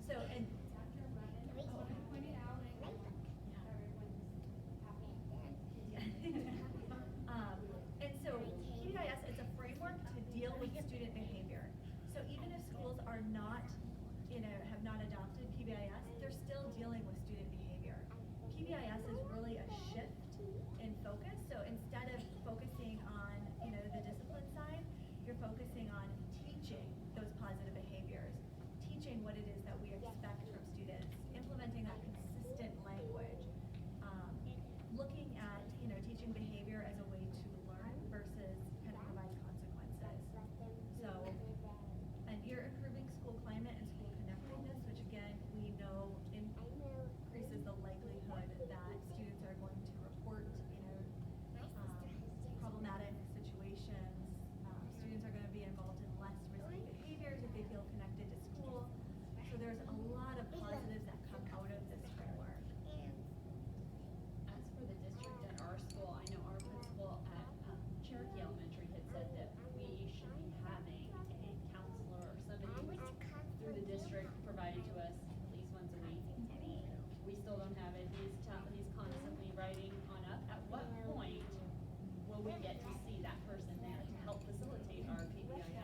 So, and and so PBIS is a framework to deal with student behavior. So even if schools are not, you know, have not adopted PBIS, they're still dealing with student behavior. PBIS is really a shift in focus. So instead of focusing on, you know, the discipline side, you're focusing on teaching those positive behaviors, teaching what it is that we expect from students, implementing that consistent language, looking at, you know, teaching behavior as a way to learn versus kind of provide consequences. So, and you're improving school climate and school connectedness, which again, we know increases the likelihood that students are going to report, you know, problematic situations. Students are going to be involved in less risky behaviors if they feel connected to school. So there's a lot of positives that come out of this framework. As for the district at our school, I know our principal at Cherokee Elementary had said that we should be having a counselor or somebody through the district provided to us at least once a week. We still don't have it. He's constantly writing on up. At what point will we get to see that person there to help facilitate our PBIS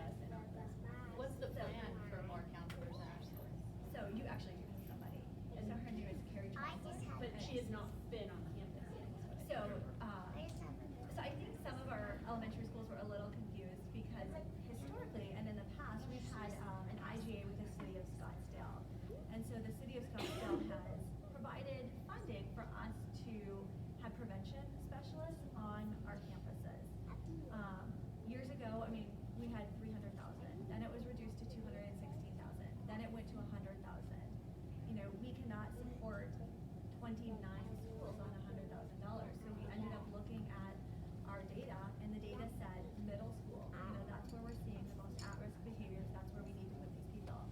schools on $100,000. So we ended up looking at our data, and the data said middle school. That's where we're seeing the most at-risk behaviors. That's where we need to put these people.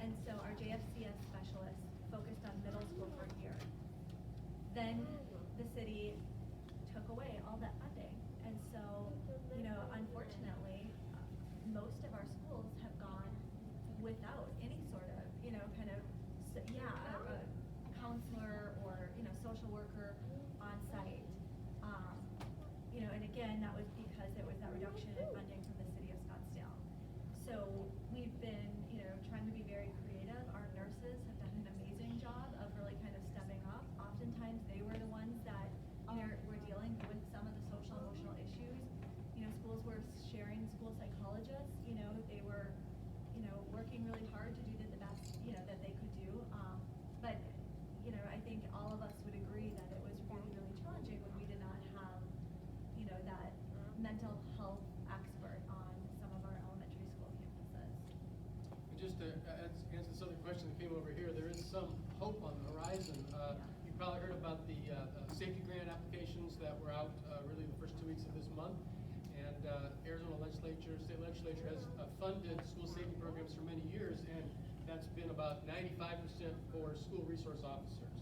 And so our JFCS specialists focused on middle school for a year. Then the city took away all that funding. And so, unfortunately, most of our schools have gone without any sort of, a counselor or, social worker on site. And again, that was because there was that reduction in funding from the city of Scottsdale. So we've been, trying to be very creative. Our nurses have done an amazing job of really kind of stepping up. Oftentimes, they were the ones that, were dealing with some of the social emotional issues. Schools were sharing school psychologists. They were, working really hard to do the best, that they could do. But, I think all of us would agree that it was really, really challenging when we did not have, that mental health expert on some of our elementary school campuses. And just to answer this other question that came over here, there is some hope on the horizon. You probably heard about the safety grant applications that were out really the first 2 weeks of this month. And Arizona legislature, state legislature has funded school safety programs for many years, and that's been about 95% for school resource officers.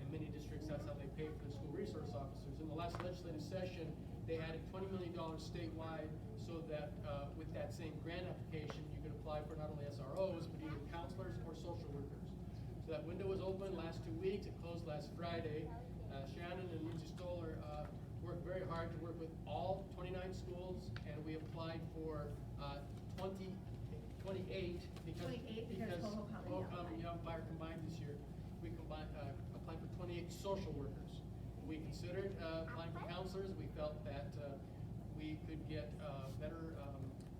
In many districts, that's how they pay for their school resource officers. In the last legislative session, they added $20 million statewide so that with that same grant application, you could apply for not only SROs, but either counselors or social workers. So that window was open last 2 weeks. It closed last Friday. Shannon and Lindsay Stoller worked very hard to work with all 29 schools, and we applied for 28 because Hohokam and Young Fire combined this year. We applied for 28 social workers. We considered applying for counselors. We felt that we could get better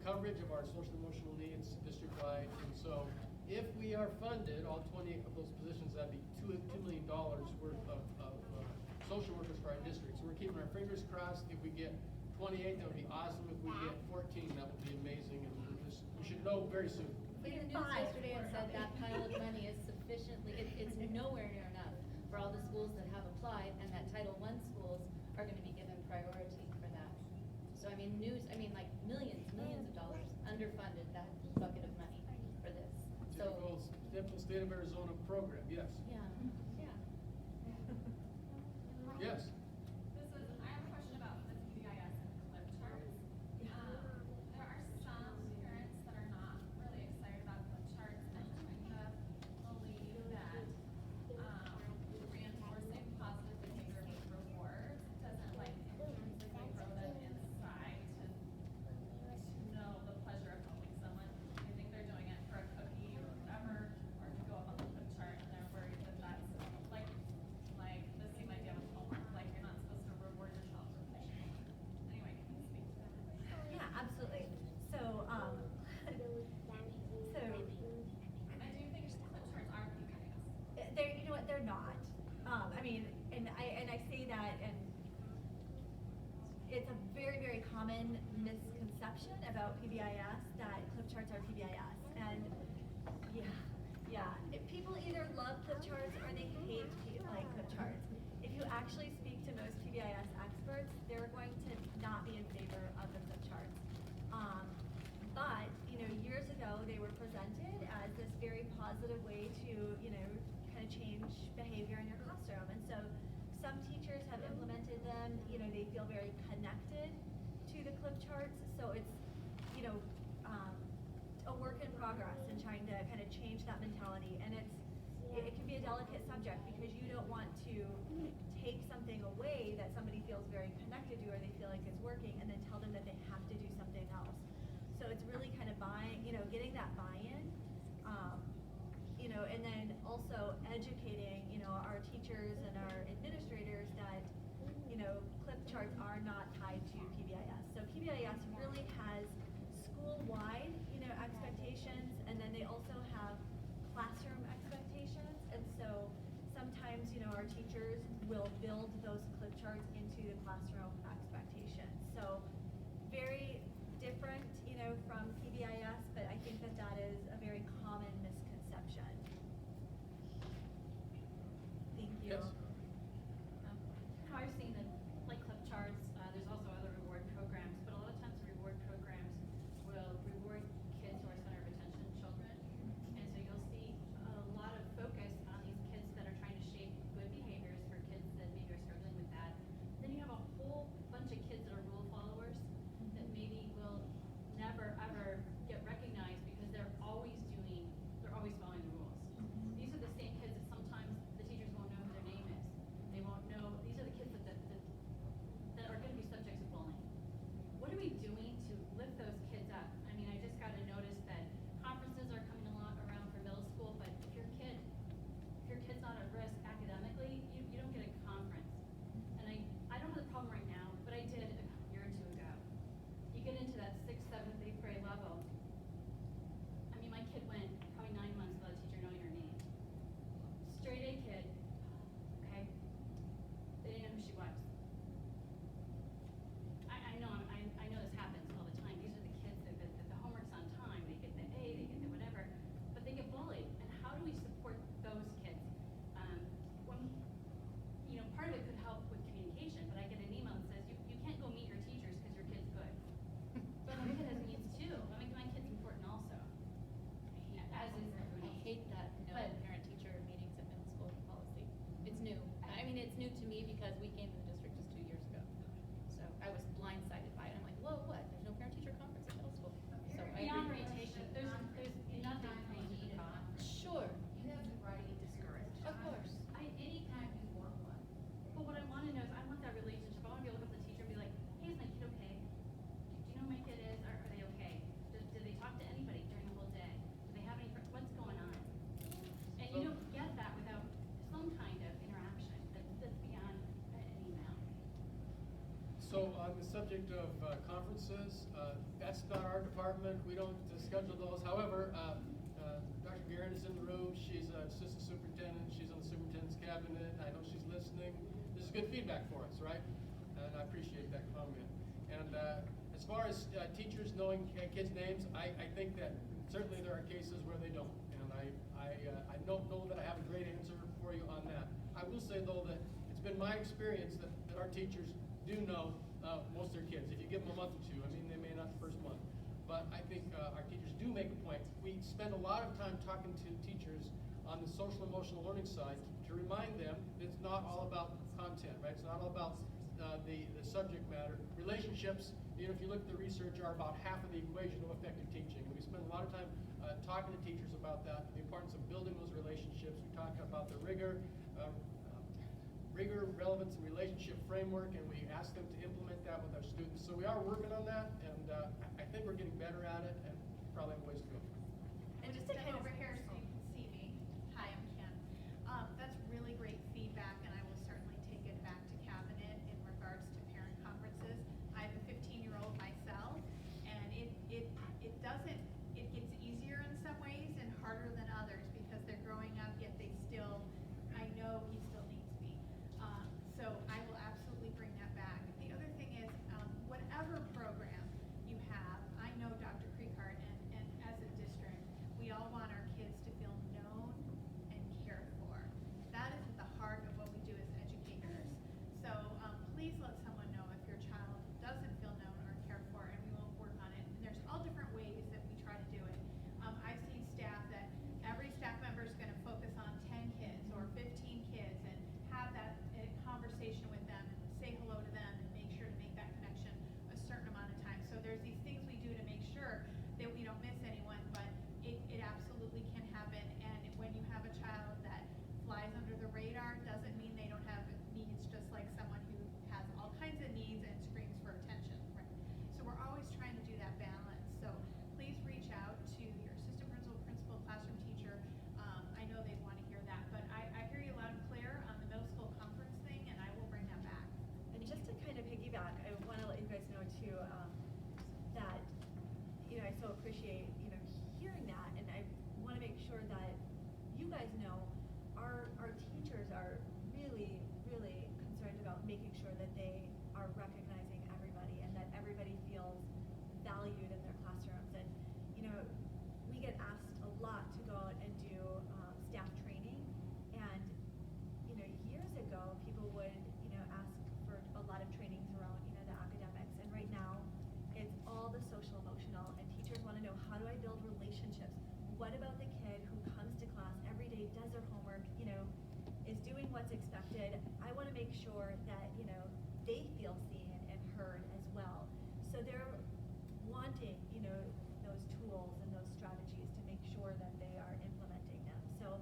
coverage of our social emotional needs district-wide. And so if we are funded, all 28 of those positions, that'd be $2 million worth of social workers for our district. So we're keeping our fingers crossed. If we get 28, that would be awesome. If we get 14, that would be amazing. And we should know very soon. We had news yesterday and said that pile of money is sufficiently, it's nowhere near enough for all the schools that have applied, and that Title I schools are gonna be given priority for that. So millions of dollars underfunded that bucket of money for this. Typical state of Arizona program, yes. Yeah. Yes. I have a question about the PBIS and clip charts. There are some parents that are not really excited about clip charts and kind of believe that reinforcing positive behavior with rewards doesn't intrinsically grow them inside to know the pleasure of helping someone. They think they're doing it for a cookie or whatever, or to go up on the flip chart, and they're worried that that's like the same idea with homework. You're not supposed to reward yourself for finishing homework. Anyway, can you speak to that? Yeah, absolutely. So, And do you think clip charts are PBIS? they're not. And I say that, and it's a very, very common misconception about PBIS that clip charts are PBIS. And people either love clip charts or they hate clip charts. If you actually speak to most PBIS experts, they're going to not be in favor of the clip charts. But years ago, they were presented as this very positive way to, kind of change behavior in your classroom. And so some teachers have implemented them, they feel very connected to the clip charts. So it's, a work in progress in trying to kind of change that mentality. And it can be a delicate subject because you don't want to take something away that somebody feels very connected to or they feel like is working and then tell them that they have to do something else. So it's really kind of getting that buy-in, and then also educating, our teachers and our administrators that, clip charts are not tied to PBIS. So PBIS really has school-wide, expectations, and then they also have classroom expectations. And so sometimes, our teachers will build those clip charts into the classroom expectations. So very different, from PBIS, but I think that is a very common misconception. Thank you. Yes. new to me because we came to the district just 2 years ago. So I was blindsided by it. I'm like, whoa, what? There's no parent-teacher conference at middle school. So I Beyond agree. rotation, there's nothing crazy to talk. Sure. You have the right to be discouraged. Of course. Anytime you want one. But what I wanna know is, I want that relationship. I wanna be able to look up at the teacher and be like, hey, is my kid okay? Do you know who my kid is? Are they okay? Do they talk to anybody during the whole day? Do they have any friends? What's going on? And you don't get that without some kind of interaction that's beyond an email. So on the subject of conferences, that's not our department. We don't schedule those. However, Dr. Guerin is in the room. She's an assistant superintendent. She's on the superintendent's cabinet. I know she's listening. This is good feedback for us, right? And I appreciate that comment. And as far as teachers knowing kids' names, I think that certainly there are cases where they don't. And I don't know that I have a great answer for you on that. I will say, though, that it's been my experience that our teachers do know most of their kids. If you give them a month or two, I mean, they may not the first month. But I think our teachers do make a point. We spend a lot of time talking to teachers on the social emotional learning side to remind them that it's not all about content, right? It's not all about the subject matter. Relationships, you know, if you look at the research, are about half of the equation of effective teaching. And we spend a lot of time talking to teachers about that, the importance of building those relationships. We talk about the rigor, relevance, and relationship framework, and we ask them to implement that with our students. So we are working on that, and I think we're getting better at it, and probably have a ways to go. And just to step over here so you can see me. Hi, I'm Kim. That's really great feedback, and I will certainly take it back to cabinet in regards to parent conferences. I have a 15-year-old myself, and it gets easier in some ways and harder than others because they're growing up, yet I know he still needs me. So I will absolutely bring that back. The other thing is, whatever program you have, I know Dr. Creekart, and as a district, we all want our kids to feel known and cared for. That is at the heart of what we do as educators. So please let someone know if your child doesn't feel known or cared for, and we will work on it. And there's all different ways that we try to do it. I've seen staff that every staff member is going to focus on 10 kids or 15 kids and have that conversation with them and say hello to them and make sure to make that connection a certain amount of time. So there's these things we do to make sure that we don't miss anyone, but it absolutely can happen. And when you have a child that flies under the radar, doesn't mean they don't have needs, just like someone who has all kinds of needs and screams for attention. Right? So we're always trying to do that balance. So please reach out to your assistant principal, classroom teacher. I know they want to hear that, but I hear you loud and clear on the middle school conference thing, and I will bring that back. And just to kind of piggyback, I want to let you guys know too, that, you know, I so appreciate, you know, hearing that, and I want to make sure that you guys know our teachers are really, really concerned about making sure that they are recognizing everybody and that everybody feels valued in their classrooms. And, you know, we get asked a lot to go out and do staff training, and, you know, years ago, people would, you know, ask for a lot of trainings around, you know, the academics, and right now, it's all the social emotional, and teachers want to know, how do I build relationships? What about the kid who comes to class every day, does their homework, you know, is doing what's expected? I want to make sure that, you know, they feel seen and heard as well. So they're wanting, you know, those tools and those strategies to make sure that they are implementing them. So,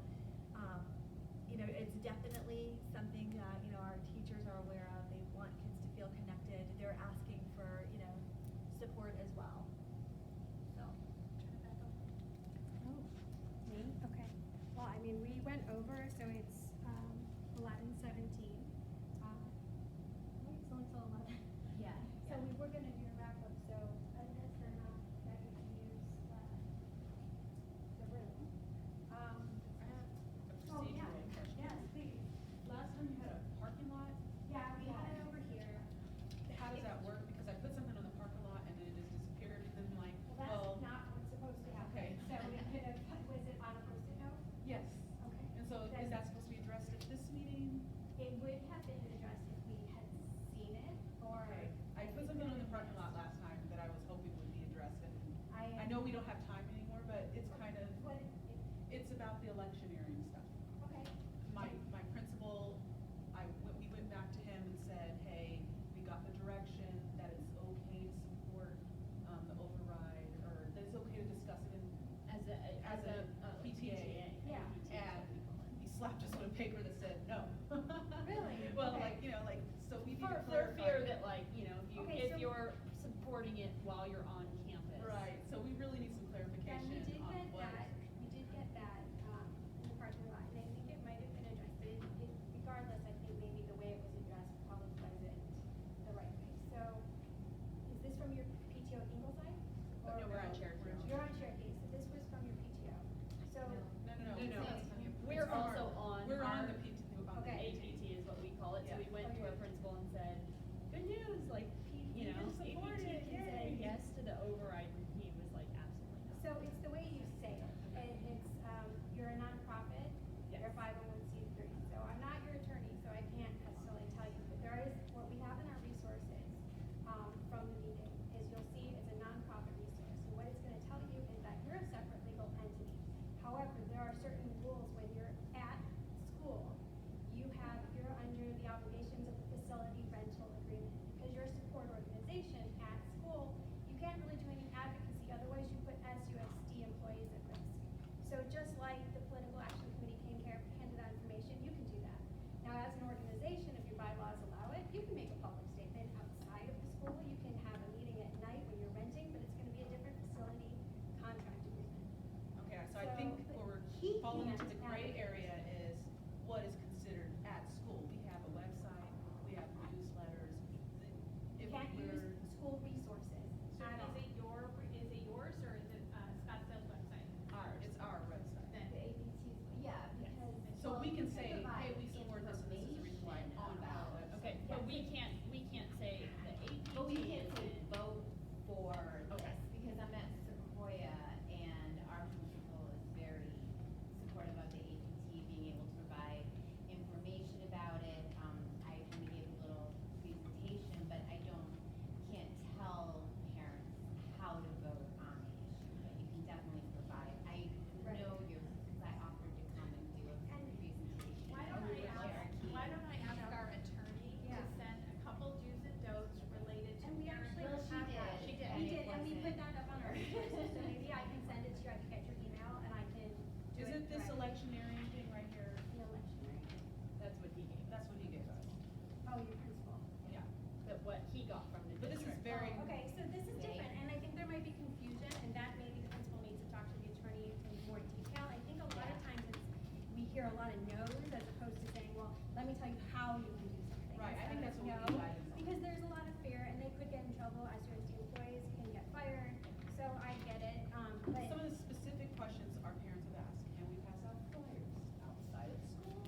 you know, it's definitely something that, you know, our teachers are aware of. They want kids to feel connected. They're asking for, you know, support as well. So, turn it back over. Oh, me? Okay. Well, I mean, we went over, so it's 11:17. Wait, so it's 11. Yeah. So we were gonna do a wrap up, so I guess we're not clarify. fear that like, you know, Okay, if so- you're supporting it while you're on campus. Right, so we really need some Yeah, clarification we did on get what. that, in the parking lot, and I think it might have been addressed, but regardless, I think maybe the way it was addressed probably wasn't the right way. So, is this from your PTO at Ingleside? Or- No, we're on Cherokee. You're on Cherokee, so this was from your PTO. So. No. We're also on. We're on our- the PT, on the Okay. APT is what we call it, so we Yeah. went to our principal and said, good news, like, you know, can support APT it, can say yay." yes to the override, and he was like, absolutely not. So it's the way you say it. It's, you're a nonprofit, Yes. you're 501c3. So I'm not your attorney, so I can't necessarily tell you, but there is, what we have in our resources, from the meeting, is you'll see it's a nonprofit resource. And what it's gonna tell you is that you're a separate legal entity. However, there are certain rules when you're at school. You're under the obligations of the facility rental agreement. Because you're a support organization at school, you can't really do any advocacy, otherwise you put SUSD employees at risk. So just like the political action committee handed out information, you can do that. Now, as an organization, if your bylaws allow it, you can make a public statement outside of the school. You can have a meeting at night when you're renting, but it's gonna be a different facility contract agreement. Okay, so I think So, where he we're falling into can't the gray advocate. area is what is considered at school. We have a website, we have newsletters. You If can't use we're- school resources. So at all. is it yours or is it Scottsdale's website? Ours, it's our website. Then. The APT's, yeah, because. So well, we can you say, provide hey, we support this and this is a requirement on our information website. Okay, but we can't say the APT. But we can't say is- vote for Okay. this, because I'm at Sequoia and our principal is very supportive of the APT being able to provide information about it. I kind of gave a little presentation, but can't tell parents how to vote on the issue, but you can definitely provide. I Right. know because I offered to come and do a presentation. Why don't over I ask, Cherokee. why don't I ask our attorney to Yeah. send a couple do's and don'ts related to And we parent. actually Well, she have that. did. She did. We And did, it and we put wasn't- that up on our resources, so maybe I can send it to you, I can get your email, and I can do Is it it this directly. electioneering thing right here? The electionary. That's what he gave, That's what he gave us. Oh, your principal. Yeah. but what he got from the But this is district. very. Oh, okay, so this is different, and I think there might be confusion, and that maybe the principal needs to talk to the attorney in more detail. I think a lot of times we hear a lot of no's as opposed to saying, well, let me tell you how you can do something. Right, I think instead that's of what we need no, guidance on. because there's a lot of fear, and they could get in trouble as USD employees, can get fired, so I get it, but. Some of the specific questions our parents have asked, can we pass out flyers outside of school?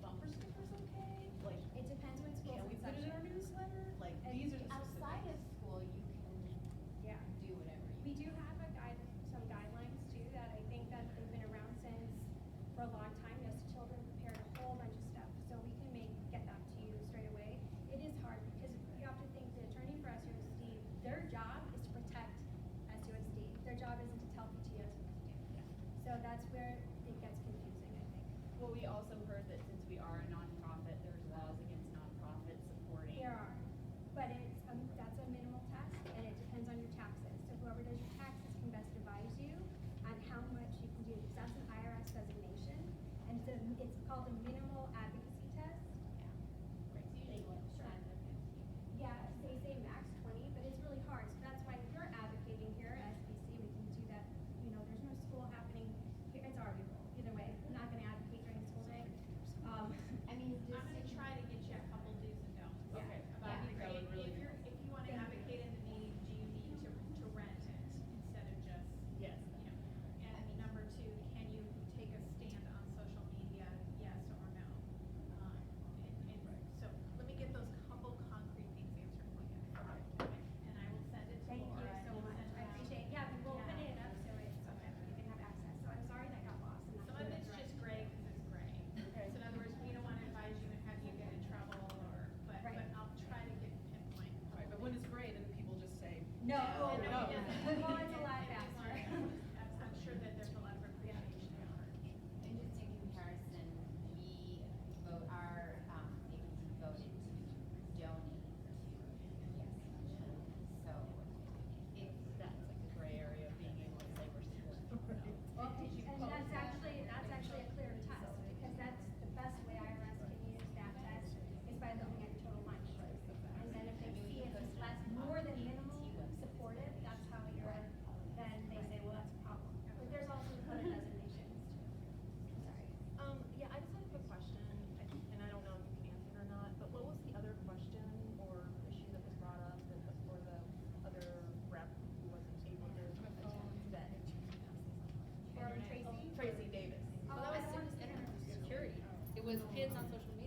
Bumper stickers okay? Like, It depends when school's can we in put it in our session. newsletter? Like, And these are the Outside of specifics. school, you can Yeah. do whatever you. We do have some guidelines too, that I think that they've been around for a long time. Yes, children prepared a whole bunch of stuff, so we can get that to you straight away. It is hard because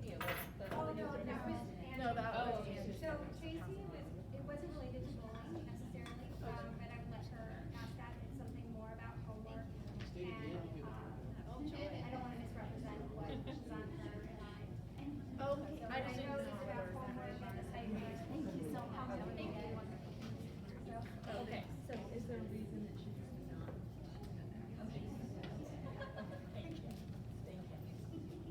media, was the Oh, other no, user? that was No, that was Angela. Angela. So Tracy it wasn't related to bullying necessarily, but I would let her ask that. It's something more about homework. And, I don't wanna misrepresent what she's on her mind. Okay. So I know it's about homework and the type of. Thank you so much. Thank you. Okay. So is there a reason that she does not? Okay. Thank you. Thank you.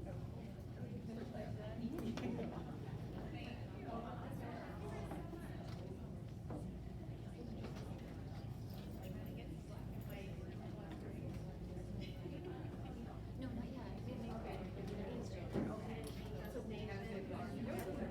No, not yet. Okay. So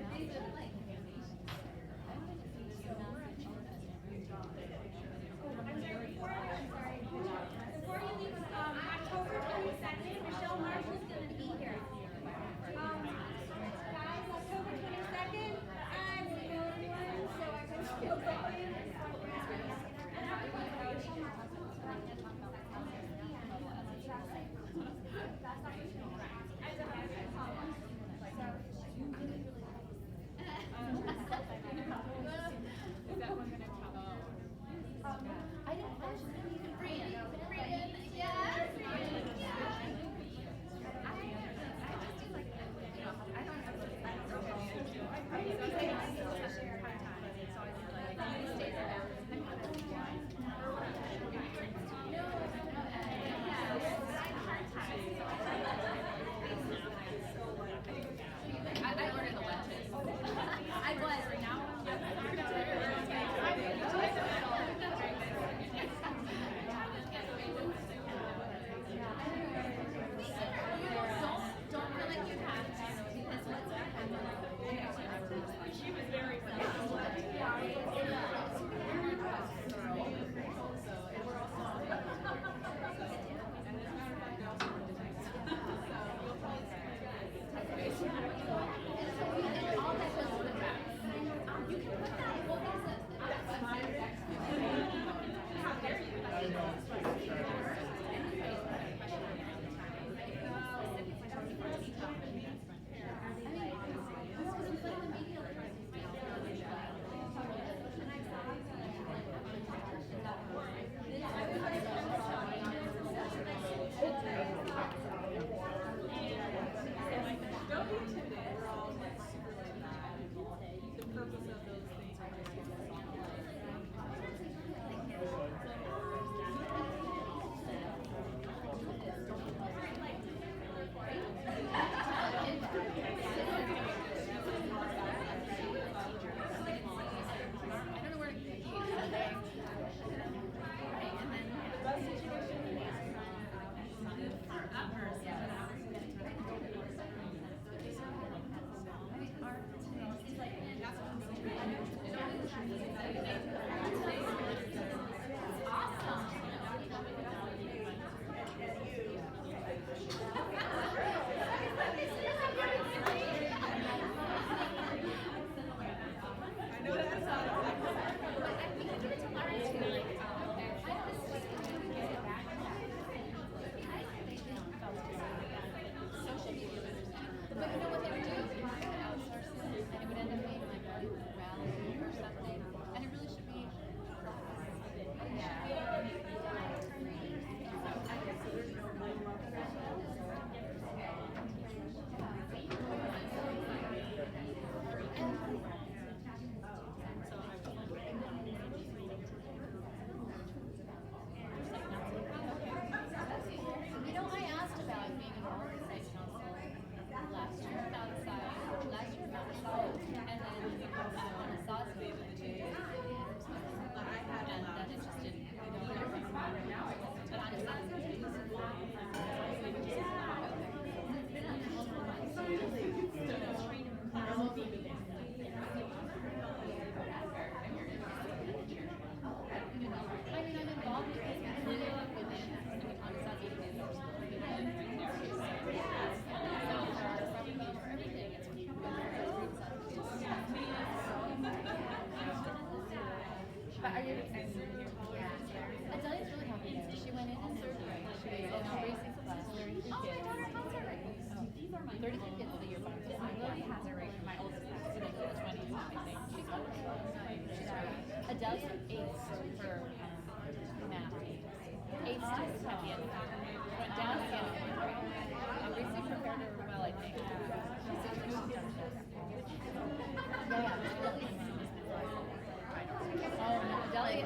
Delia aced for math. Aced at the end. Went down at the end. Reese prepared her well, I think. Oh no, Delia is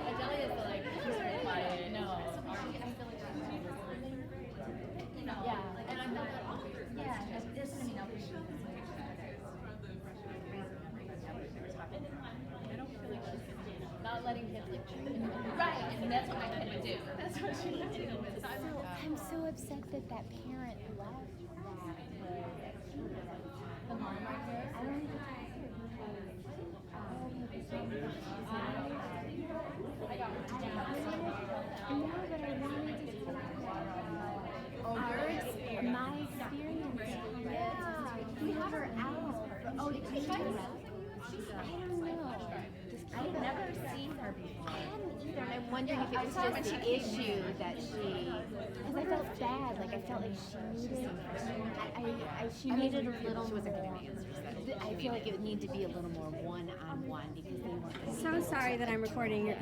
like she's very quiet. No, I feel like You know, yeah, and I'm not. yeah, there's gonna be no issue. I don't feel like she's not letting kids like right, and that's what my kid would do. That's what she would do. I'm so upset that that parent left. The mom right there. I don't even talk to her because my experience. Yeah, we have her out. Oh, did you try her out? I don't know. I've never seen her before. I hadn't either, and I'm wondering if it was just the issue that because I felt bad, like I felt like she needed a little She wasn't giving more. me answers. I feel like it would need to be a little more one-on-one because they weren't. So sorry that I'm recording your conversation.